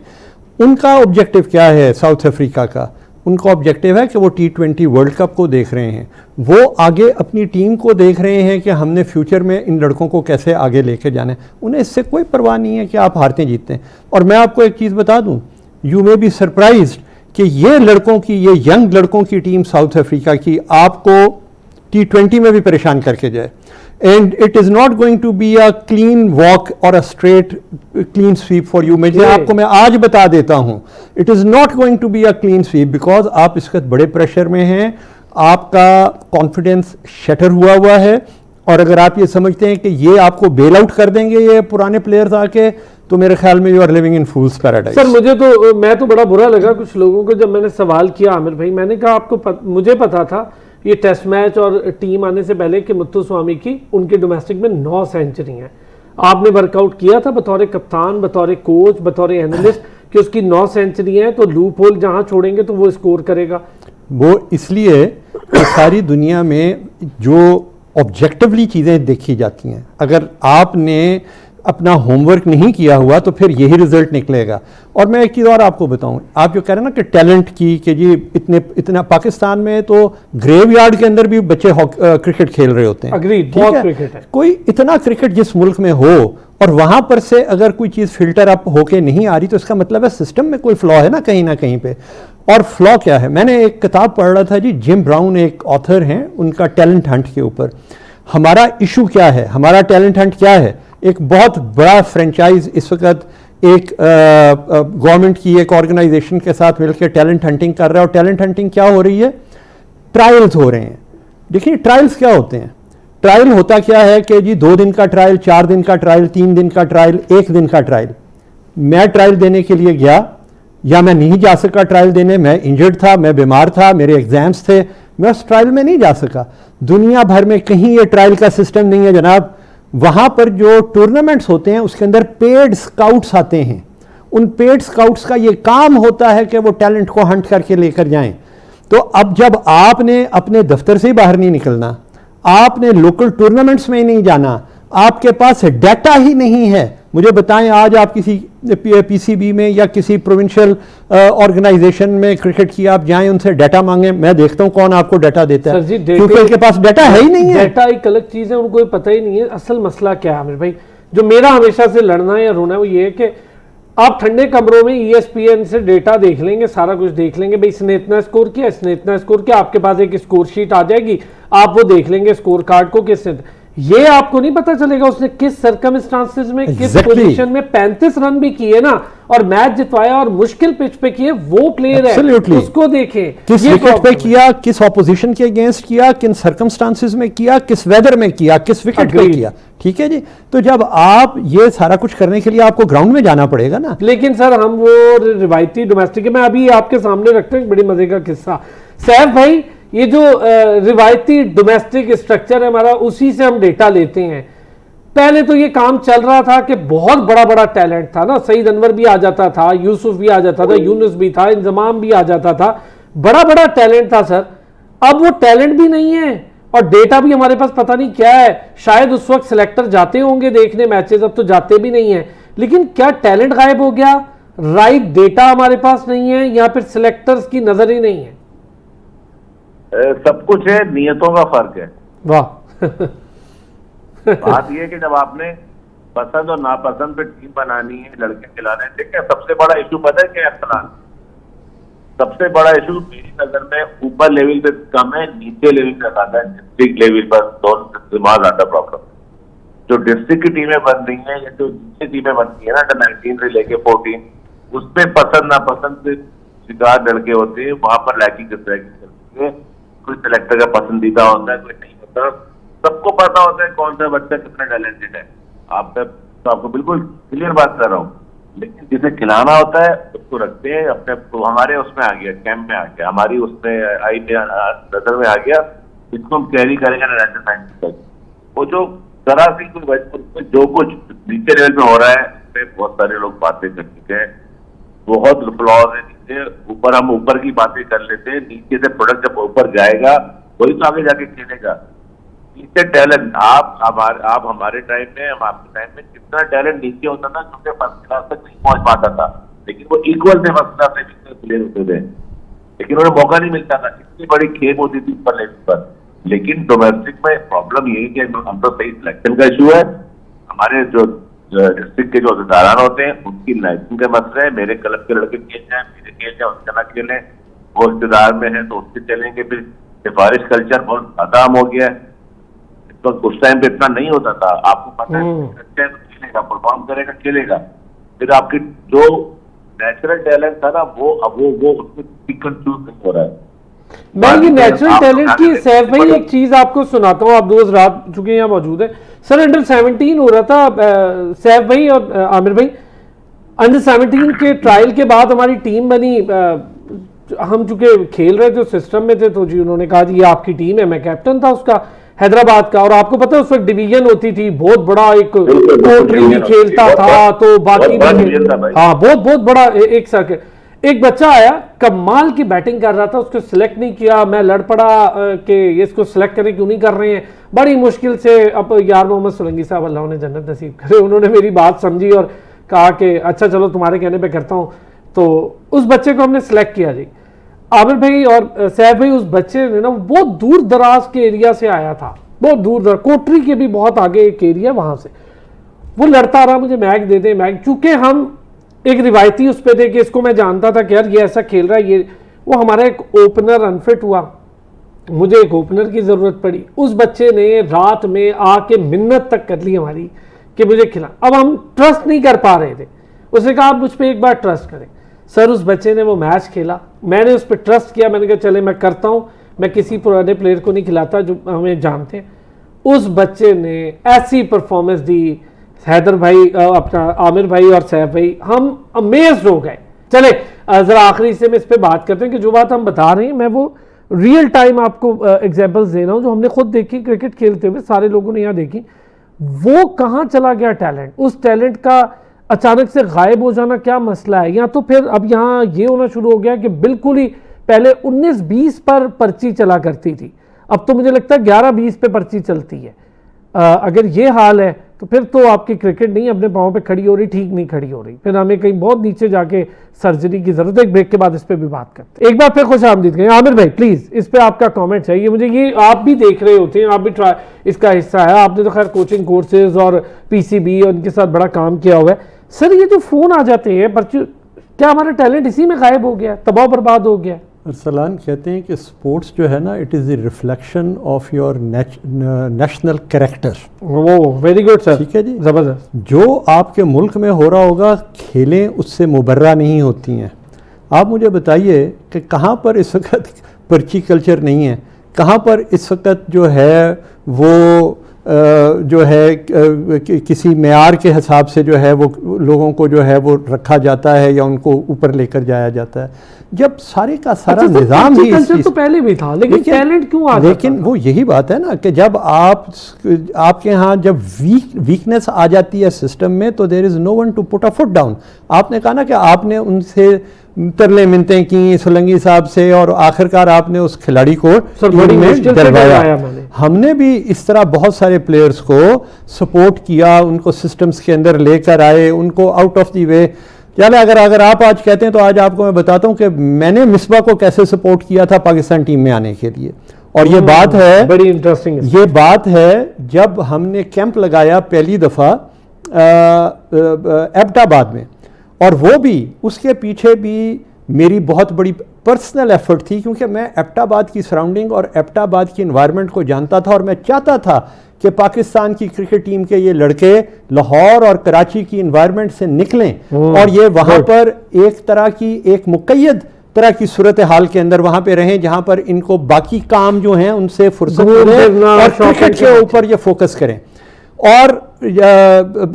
उनका ऑब्जेक्टिव क्या है साउथ अफ्रीका का? उनका ऑब्जेक्टिव है कि वो T20 वर्ल्ड कप को देख रहे हैं, वो आगे अपनी टीम को देख रहे हैं कि हमने फ्यूचर में इन लड़कों को कैसे आगे लेके जाना है। उन्हें इससे कोई परवाह नहीं है कि आप हारते जीतते हैं। और मैं आपको एक चीज़ बता दूं, यू मे बी सरप्राइज्ड कि ये लड़कों की, ये यंग लड़कों की टीम साउथ अफ्रीका की आपको T20 में भी परेशान करके जाए। And it is not going to be a clean walk और a straight clean sweep for you. मैं आज बता देता हूं, it is not going to be a clean sweep because आप इस वक्त बड़े प्रेशर में हैं, आपका कॉन्फिडेंस शटर हुआ है। और अगर आप ये समझते हैं कि ये आपको बेल आउट कर देंगे ये पुराने प्लेयर्स आके, तो मेरे ख्याल में you are living in fool's paradise. Sir मैं तो बड़ा बुरा लगा कुछ लोगों को जब मैंने सवाल किया आमिर भाई, मैंने कहा आपको मुझे पता था ये टेस्ट मैच और टीम आने से पहले कि मुत्तुस्वामी की उनके डोमेस्टिक में 9 सेंचुरी हैं। आपने वर्कआउट किया था बतौर कप्तान, बतौर कोच, बतौर एनालिस्ट कि उसकी 9 सेंचुरी हैं, तो लूप होल जहां छोड़ेंगे तो वो स्कोर करेगा। वो इसलिए कि सारी दुनिया में जो ऑब्जेक्टिवली चीज़ें देखी जाती हैं, अगर आपने अपना होमवर्क नहीं किया हुआ तो फिर यही रिजल्ट निकलेगा। और मैं एक चीज़ और आपको बताऊं, आप जो कह रहे हैं ना कि टैलेंट की कि जी इतना पाकिस्तान में तो ग्रेवयार्ड के अंदर भी बच्चे क्रिकेट खेल रहे होते हैं। अग्रीड, बहुत क्रिकेट है। कोई इतना क्रिकेट जिस मुल्क में हो और वहां पर से अगर कोई चीज़ फिल्टर अप होके नहीं आ रही तो इसका मतलब है सिस्टम में कोई फ्लॉ है ना कहीं पे। और फ्लॉ क्या है, मैंने एक किताब पढ़ रहा था जी, जिम ब्राउन एक ऑथर हैं, उनका टैलेंट हंट के ऊपर। हमारा इशू क्या है, हमारा टैलेंट हंट क्या है? एक बहुत बड़ा फ्रेंचाइज इस वक्त एक गवर्नमेंट की एक ऑर्गेनाइजेशन के साथ मिलकर टैलेंट हंटिंग कर रहा है। और टैलेंट हंटिंग क्या हो रही है? ट्रायल्स हो रहे हैं। देखिए ट्रायल्स क्या होते हैं, ट्रायल होता क्या है कि जी 2 दिन का ट्रायल, 4 दिन का ट्रायल, 3 दिन का ट्रायल, 1 दिन का ट्रायल। मैं ट्रायल देने के लिए गया या मैं नहीं जा सका ट्रायल देने, मैं इंजर्ड था, मैं बीमार था, मेरे एग्जाम्स थे, मैं उस ट्रायल में नहीं जा सका। दुनिया भर में कहीं ये ट्रायल का सिस्टम नहीं है जनाब। वहां पर जो टूर्नामेंट्स होते हैं उसके अंदर पेड स्काउट्स आते हैं। उन पेड स्काउट्स का ये काम होता है कि वो टैलेंट को हंट करके लेकर जाएं। तो अब जब आपने अपने दफ्तर से ही बाहर नहीं निकलना, आपने लोकल टूर्नामेंट्स में ही नहीं जाना, आपके पास डाटा ही नहीं है, मुझे बताएं आज आप किसी पीसीबी में या किसी प्रोविंशियल ऑर्गेनाइजेशन में क्रिकेट की आप जाएं, उनसे डाटा मांगे, मैं देखता हूं कौन आपको डाटा देता है, क्योंकि उनके पास डाटा है ही नहीं है। डाटा एक अलग चीज है, उनको ये पता ही नहीं है असल मसला क्या है। आमिर भाई जो मेरा हमेशा से लड़ना है या रोना है वो ये है कि आप ठंडे कमरों में ESPN से डेटा देख लेंगे, सारा कुछ देख लेंगे, भाई इसने इतना स्कोर किया, इसने इतना स्कोर किया, आपके पास एक स्कोर शीट आ जाएगी, आप वो देख लेंगे स्कोर कार्ड को किसने। ये आपको नहीं पता चलेगा उसने किस सर्कमस्टांसेस में किस Exactly. पोजीशन में 35 रन भी किए ना और मैच जितवाया और मुश्किल पिच पे किए, वो प्लेयर है, Absolutely. उसको देखें किस ये विकेट पे problem है। किया, किस ऑपोजिशन के अगेंस्ट किया, किन सर्कमस्टांसेस में किया, किस वेदर में किया, किस विकेट पे Agreed. किया। ठीक है जी। तो जब आप ये सारा कुछ करने के लिए आपको ग्राउंड में जाना पड़ेगा ना। लेकिन सर हम वो रिवायती डोमेस्टिक, मैं अभी आपके सामने रखता हूँ एक बड़ी मजे का किस्सा। सैफ भाई, ये जो रिवायती डोमेस्टिक स्ट्रक्चर है हमारा, उसी से हम डेटा लेते हैं। पहले तो ये काम चल रहा था कि बहुत बड़ा बड़ा टैलेंट था ना, सईद अनवर भी आ जाता था, यूसुफ भी आ जाता था, यूनुस भी था, इंजमाम भी आ जाता था, बड़ा बड़ा टैलेंट था सर। अब वो टैलेंट भी नहीं है और डेटा भी हमारे पास पता नहीं क्या है। शायद उस वक्त सिलेक्टर जाते होंगे देखने मैचेस, अब तो जाते भी नहीं है। लेकिन क्या टैलेंट गायब हो गया, राइट डेटा हमारे पास नहीं है, या फिर सिलेक्टर्स की नजर ही नहीं है? सब कुछ है, नियतों का फर्क है। वाह बात यह है कि जब आपने पसंद और नापसंद पे टीम बनानी है, लड़के खिलाने, ठीक है, सबसे बड़ा इशू पता है क्या है? सबसे बड़ा इशू मेरी नजर में ऊपर लेवल पे कम है, नीचे लेवल पे ज्यादा है। डिस्ट्रिक्ट लेवल पर दोनों ज्यादा प्रॉब्लम। जो डिस्ट्रिक्ट की टीमें बन रही हैं या जो नीचे टीमें बनती है ना, 19 से लेके 14, उसमें पसंद नापसंद से शिकार लड़के होते हैं, वहां पर लैकिंग चलती है। कोई सिलेक्टर का पसंदीदा होता है, कोई नहीं होता। सबको पता होता है कौन सा बच्चा कितना टैलेंटेड है। तो आपको बिल्कुल क्लियर बात कर रहा हूँ। लेकिन जिसे खिलाना होता है उसको रखते हैं अपने, तो हमारे उसमें आ गया, कैंप में आ गया, हमारी उसमें आई नजर में आ गया, इसको हम कैरी करेंगे नेशनल मैच तक। वो जो जरा सी जो कुछ नीचे लेवल पे हो रहा है, उसमें बहुत सारे लोग बातें कर चुके हैं, बहुत फ्लॉज है नीचे। ऊपर हम ऊपर की बातें कर लेते हैं, नीचे से प्रोडक्ट जब ऊपर जाएगा वही तो आगे जाके खेलेगा। नीचे टैलेंट आप हमारे टाइम में, हम आपके टाइम में कितना टैलेंट नीचे होता था, क्योंकि फर्स्ट क्लास तक नहीं पहुंच पाता था, लेकिन वो इक्वल थे फर्स्ट क्लास में जितने प्लेयर होते थे, लेकिन उन्हें मौका नहीं मिलता था। कितनी बड़ी खेप होती थी ऊपर लेवल पर। लेकिन डोमेस्टिक में प्रॉब्लम यही कि हम तो सही सिलेक्शन का इशू है। हमारे जो डिस्ट्रिक्ट के जो अधिकारान होते हैं उनकी लाइसेंस का मसला है। मेरे क्लब के लड़के खेल जाए, मेरे खेल जाए, उसका ना खेलें, वो रिश्तेदार में है तो उससे चलेंगे। फिर सिफारिश कल्चर बहुत आम हो गया है। तो उस टाइम पे इतना नहीं होता था। आपको पता है अच्छा है तो खेलेगा, परफॉर्म करेगा, खेलेगा। फिर आपकी जो नेचुरल टैलेंट था ना, वो अब वो उसमें कंफ्यूज नहीं हो रहा है। मैं ये नेचुरल टैलेंट की सैफ भाई एक चीज आपको सुनाता हूँ, आप दोस्त रात चुके यहाँ मौजूद है। सर अंडर 17 हो रहा था सैफ भाई और आमिर भाई, अंडर 17 के ट्रायल के बाद हमारी टीम बनी। हम चूंकि खेल रहे थे सिस्टम में थे, तो जी उन्होंने कहा जी ये आपकी टीम है। मैं कैप्टन था उसका, हैदराबाद का, और आपको पता है उस वक्त डिवीजन होती थी, बहुत बड़ा एक कोटरी भी खेलता था, तो बाकी हाँ बहुत बड़ा एक सर्कल। एक बच्चा आया, कमाल की बैटिंग कर रहा था, उसको सिलेक्ट नहीं किया। मैं लड़ पड़ा कि इसको सिलेक्ट करें, क्यों नहीं कर रहे हैं। बड़ी मुश्किल से अब यार मोहम्मद सोलंकी साहब, अल्लाह उन्हें जन्नत नसीब करे, उन्होंने मेरी बात समझी और कहा कि अच्छा चलो तुम्हारे कहने पे करता हूँ। तो उस बच्चे को हमने सिलेक्ट किया जी। आमिर भाई और सैफ भाई, उस बच्चे ने ना बहुत दूर दराज के एरिया से आया था, बहुत दूर दराज, कोटरी के भी बहुत आगे एक एरिया, वहां से वो लड़ता रहा, मुझे मैच दे दे मैच। चूंकि हम एक रिवायती उस पे थे कि इसको मैं जानता था कि यार ये ऐसा खेल रहा है, ये वो हमारा एक ओपनर अनफिट हुआ, मुझे एक ओपनर की जरूरत पड़ी। उस बच्चे ने रात में आके मिन्नत तक कर ली हमारी कि मुझे खिला। अब हम ट्रस्ट नहीं कर पा रहे थे। उसने कहा आप मुझ पर एक बार ट्रस्ट करें। सर उस बच्चे ने वो मैच खेला, मैंने उस पर ट्रस्ट किया, मैंने कहा चले मैं करता हूँ, मैं किसी पुराने प्लेयर को नहीं खिलाता जो हमें जानते हैं। उस बच्चे ने ऐसी परफॉर्मेंस दी, हैदर भाई, अपना आमिर भाई और सैफ भाई, हम अमेज्ड हो गए। चले जरा आखिरी से मैं इस पे बात करते हैं कि जो बात हम बता रहे हैं, मैं वो रियल टाइम आपको एग्जांपल्स दे रहा हूं जो हमने खुद देखी क्रिकेट खेलते हुए, सारे लोगों ने यहाँ देखी। वो कहाँ चला गया टैलेंट? उस टैलेंट का अचानक से गायब हो जाना क्या मसला है? या तो फिर अब यहाँ ये होना शुरू हो गया कि बिल्कुल ही पहले 19-20 पर पर्ची चला करती थी, अब तो मुझे लगता है 11-20 पे पर्ची चलती है। अगर ये हाल है तो फिर तो आपकी क्रिकेट नहीं अपने पाँव पे खड़ी हो रही, ठीक नहीं खड़ी हो रही, फिर हमें कहीं बहुत नीचे जाके सर्जरी की जरूरत है। एक ब्रेक के बाद इस पे भी बात करते हैं। एक बार फिर खुश आमदीद करें। आमिर भाई प्लीज इस पे आपका कमेंट चाहिए मुझे। ये आप भी देख रहे होते हैं, आप भी इसका हिस्सा है, आपने तो खैर कोचिंग कोर्सेज और पीसीबी और उनके साथ बड़ा काम किया हुआ है। सर ये जो फोन आ जाते हैं पर्ची, क्या हमारा टैलेंट इसी में गायब हो गया, तबाह बर्बाद हो गया? अरसलान कहते हैं कि स्पोर्ट्स जो है ना, it is the reflection of your national character. वो वेरी गुड सर, ठीक है जी। ज़बरदस्त। जो आपके मुल्क में हो रहा होगा, खेलें उससे मुबर्रा नहीं होती हैं। आप मुझे बताइए कि कहाँ पर इस वक्त पर्ची कल्चर नहीं है, कहाँ पर इस वक्त जो है वो जो है किसी मेयार के हिसाब से जो है वो लोगों को जो है वो रखा जाता है या उनको ऊपर लेकर जाया जाता है, जब सारे का सारा अच्छा, निज़ाम ही कल्चर तो पहले भी था, लेकिन टैलेंट क्यों आ लेकिन वो यही बात है ना कि जब आपके यहाँ जब वीकनेस आ जाती है सिस्टम में, तो there is no one to put a foot down. आपने कहा ना कि आपने उनसे तरले मिनते की सोलंकी साहब से, और आखिरकार आपने उस खिलाड़ी को बड़ी मुश्किल से डलवाया। हमने भी इस तरह बहुत सारे प्लेयर्स को सपोर्ट किया, उनको सिस्टम्स के अंदर लेकर आए, उनको आउट ऑफ द वे। चले अगर आप आज कहते हैं तो आज आपको मैं बताता हूं कि मैंने मिसबा को कैसे सपोर्ट किया था पाकिस्तान टीम में आने के लिए। और ये बात है बड़ी इंटरेस्टिंग, ये बात है जब हमने कैंप लगाया पहली दफ़ा एबटाबाद में, और वो भी उसके पीछे भी मेरी बहुत बड़ी पर्सनल एफर्ट थी, क्योंकि मैं एबटाबाद की सराउंडिंग और एबटाबाद की इन्वायरमेंट को जानता था, और मैं चाहता था कि पाकिस्तान की क्रिकेट टीम के ये लड़के लाहौर और कराची की इन्वायरमेंट से निकलें और ये वहाँ पर एक तरह की एक मुक़य्यद तरह की सूरत हाल के अंदर वहाँ पे रहें, जहाँ पर इनको बाकी काम जो हैं उनसे फुर्सत मिले और क्रिकेट के ऊपर ये फोकस करें। और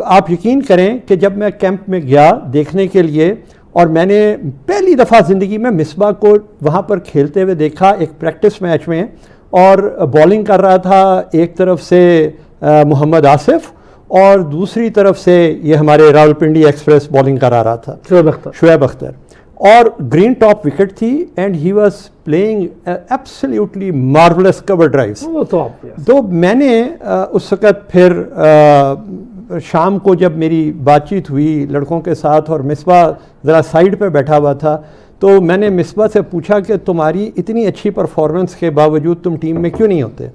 आप यकीन करें कि जब मैं कैंप में गया देखने के लिए, और मैंने पहली दफ़ा ज़िंदगी में मिसबा को वहाँ पर खेलते हुए देखा एक प्रैक्टिस मैच में, और बॉलिंग कर रहा था एक तरफ से मोहम्मद आसिफ और दूसरी तरफ से ये हमारे रावलपिंडी एक्सप्रेस बॉलिंग करा रहा था शुएब अख्तर, और ग्रीन टॉप विकेट थी, and he was playing absolutely marvellous cover drives. तो मैंने उस वक़्त फिर शाम को जब मेरी बातचीत हुई लड़कों के साथ, और मिसबा ज़रा साइड पे बैठा हुआ था, तो मैंने मिसबा से पूछा कि तुम्हारी इतनी अच्छी परफॉर्मेंस के बावजूद तुम टीम में क्यों नहीं होते।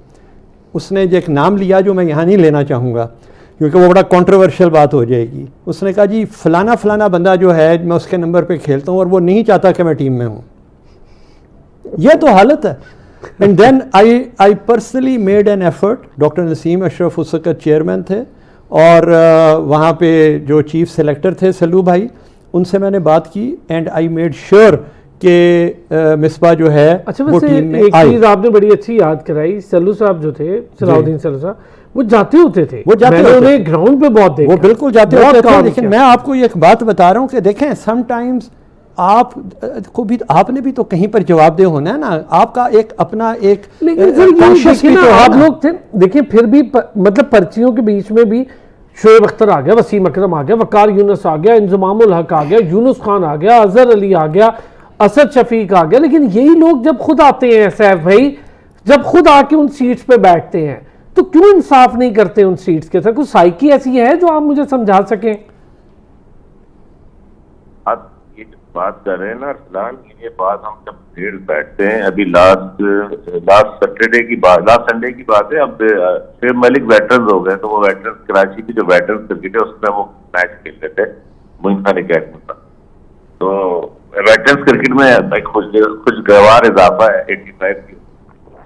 उसने जो एक नाम लिया जो मैं यहाँ नहीं लेना चाहूँगा क्योंकि वो बड़ा कंट्रोवर्शियल बात हो जाएगी। उसने कहा जी फलाना बंदा जो है मैं उसके नंबर पे खेलता हूँ और वो नहीं चाहता कि मैं टीम में हूँ। ये तो हालत है। And then I personally made an effort. Doctor Naseem Ashraf उस वक्त चेयरमैन थे, और वहाँ पे जो चीफ सेलेक्टर थे सल्लू भाई, उनसे मैंने बात की, एंड आई मेड श्योर कि मिसबा जो है वो टीम में एक चीज़ आपने बड़ी अच्छी याद कराई। सल्लू साहब जो थे, सलाउद्दीन सल्लू साहब, वो जाते होते थे, मैंने ग्राउंड पे बहुत देखा, वो बिल्कुल जाते होते थे। लेकिन मैं आपको एक बात बता रहा हूँ कि देखें, समटाइम्स आप को भी, आपने भी तो कहीं पर जवाबदेह होना है ना, आपका एक अपना एक कॉन्शियस भी तो आप लोग थे। देखिए फिर भी मतलब पर्चियों के बीच में भी शोएब अख्तर आ गया, वसीम अकरम आ गया, वकार यूनुस आ गया, इंजमामुल हक आ गया, यूनुस खान आ गया, अजहर अली आ गया, असद शफीक आ गया। लेकिन यही लोग जब खुद आते हैं सैफ भाई, जब खुद आके उन सीट्स पे बैठते हैं, तो क्यों इंसाफ नहीं करते उन सीट्स के साथ? कुछ साइकी ऐसी है जो आप मुझे समझा सकें? आप ये जो बात कर रहे हैं ना अरसलान, ये बात हम जब भीड़ बैठते हैं, अभी लास्ट संडे की बात है। अब शेब मलिक वेटरन्स हो गए, तो वो वेटरन्स कराची की जो वेटरन्स क्रिकेट है उसमें वो मैच खेल रहे थे मोइन खान अकेडमी पर। तो वेटरन्स क्रिकेट में खुशगवार इजाफा है 85 की।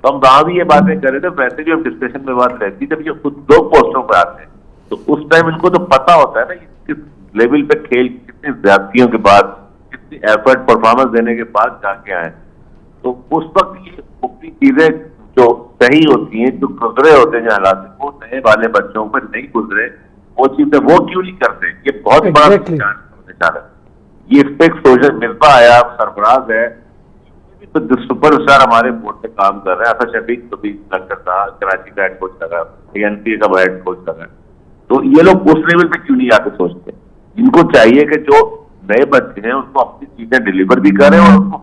तो हम वहां भी ये बातें कर रहे थे। वैसे भी अब डिस्कशन में बात रहती है, जब ये खुद दो पोस्टों पर आते हैं तो उस टाइम इनको तो पता होता है ना किस लेवल पे खेल, कितनी ज्यादतियों के बाद, कितनी एफर्ट परफॉर्मेंस देने के बाद जाके आए। तो उस वक्त ये अपनी चीजें जो सही होती हैं, जो गुजरे होते हैं जो हालात, वो नए वाले बच्चों पर नहीं गुजरे, वो चीजें वो क्यों नहीं करते? ये बहुत बड़ा निशान है। ये इस पे एक्सपोजर मिसबा आया, सरफराज है, तो जो सुपरस्टार हमारे बोर्ड पे काम कर रहे हैं, असद शफीक तो भी लंकर था, कराची का हेड कोच कर रहा है, एनपीए का हेड कोच कर रहा है। तो ये लोग उस लेवल पे क्यों नहीं आके सोचते? इनको चाहिए कि जो नए बच्चे हैं उनको अपनी चीजें डिलीवर भी करें और उनको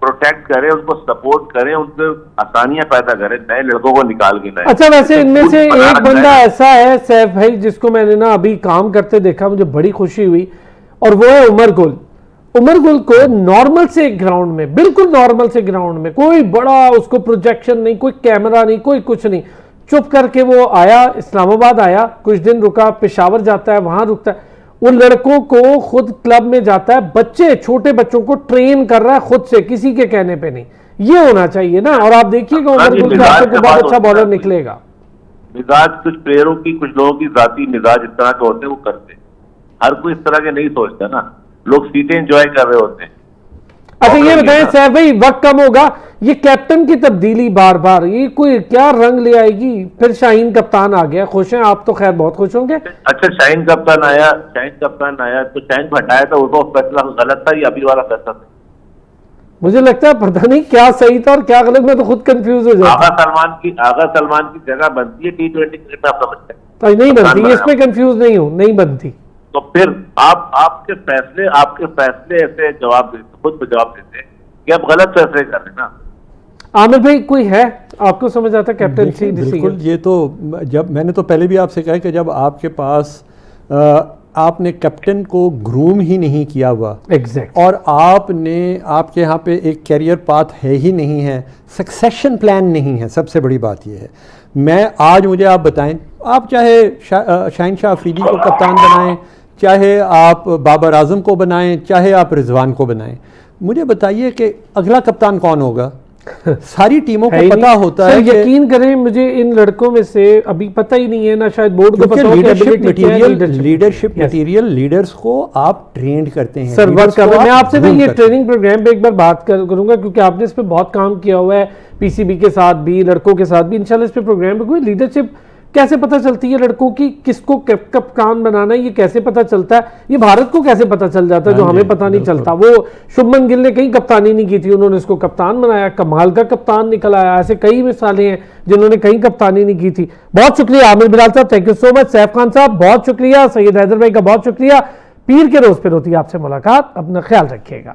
प्रोटेक्ट करें, उनको सपोर्ट करें, उनसे आसानियां पैदा करें, नए लड़कों को निकाल के लाएं। अच्छा, वैसे इनमें से एक बंदा ऐसा है सैफ भाई जिसको मैंने ना अभी काम करते देखा, मुझे बड़ी खुशी हुई, और वो है उमर गुल। उमर गुल को नॉर्मल से ग्राउंड में, बिल्कुल नॉर्मल से ग्राउंड में, कोई बड़ा उसको प्रोजेक्शन नहीं, कोई कैमरा नहीं, कोई कुछ नहीं, चुप करके वो आया, इस्लामाबाद आया, कुछ दिन रुका, पेशावर जाता है, वहां रुकता है, वो लड़कों को खुद क्लब में जाता है, बच्चे छोटे बच्चों को ट्रेन कर रहा है खुद से, किसी के कहने पे नहीं। ये होना चाहिए ना। और आप देखिएगा उमर गुल कासिम को बहुत अच्छा बॉलर निकलेगा। मिजाज कुछ प्लेयरों की, कुछ लोगों की जाती मिजाज इस तरह के होते हैं, वो करते हैं। हर कोई इस तरह के नहीं सोचता ना, लोग सीटें एंजॉय कर रहे होते हैं। अच्छा ये बताएं सैफ भाई, वक्त कम होगा, ये कैप्टन की तब्दीली बार बार ये कोई क्या रंग ले आएगी? फिर शाहीन कप्तान आ गया, खुश हैं आप तो? खैर बहुत खुश होंगे। अच्छा शाहीन कप्तान आया तो शाहीन को हटाया था, वो फैसला गलत था या अभी वाला फैसला था? मुझे लगता है पता नहीं क्या सही था और क्या गलत, मैं तो खुद कंफ्यूज हो जाता। आगा सलमान की जगह बनती है T20 क्रिकेट में, आप समझते हैं? नहीं बनती, इसमें कंफ्यूज नहीं हूं, नहीं बनती। तो फिर आपके फैसले ऐसे जवाब देते, खुद जवाब देते कि आप गलत फैसले कर रहे हैं ना। आमिर भाई कोई है आपको समझ आता कैप्टनसी बिल्कुल, ये तो जब मैंने तो पहले भी आपसे कहा कि जब आपके पास आपने कैप्टन को ग्रूम ही नहीं किया हुआ, एग्जैक्ट, और आपके यहाँ पे एक कैरियर पाथ है ही नहीं है, सक्सेशन प्लान नहीं है, सबसे बड़ी बात ये है। मैं आज मुझे आप बताएं, आप चाहे शाहीन शाह अफरीदी को कप्तान बनाएं, चाहे आप बाबर आजम को बनाएं, चाहे आप रिजवान को बनाएं, मुझे बताइए कि अगला कप्तान कौन होगा? सारी टीमों को पता होता है। यकीन करें मुझे इन लड़कों में से अभी पता ही नहीं है ना, शायद बोर्ड को पता हो। लीडरशिप मटेरियल लीडर्स को आप ट्रेंड करते हैं, सर वर्क कर। मैं आपसे भी ये ट्रेनिंग प्रोग्राम पे एक बार बात करूंगा, क्योंकि आपने इस पे बहुत काम किया हुआ है, पीसीबी के साथ भी, लड़कों के साथ भी। इंशाल्लाह इस पे प्रोग्राम पे कोई लीडरशिप कैसे पता चलती है लड़कों की, किसको कप्तान बनाना है, ये कैसे पता चलता है? ये भारत को कैसे पता चल जाता है जो हमें पता नहीं चलता? वो शुभमन गिल ने कहीं कप्तानी नहीं की थी, उन्होंने इसको कप्तान बनाया, कमाल का कप्तान निकल आया। ऐसे कई मिसालें हैं जिन्होंने कहीं कप्तानी नहीं की थी। बहुत शुक्रिया आमिर बिलाल साहब, thank you so much. Saif Khan साहब बहुत शुक्रिया, सैयद हैदर भाई का बहुत शुक्रिया। पीर के रोज फिर होती है आपसे मुलाकात, अपना ख्याल रखिएगा।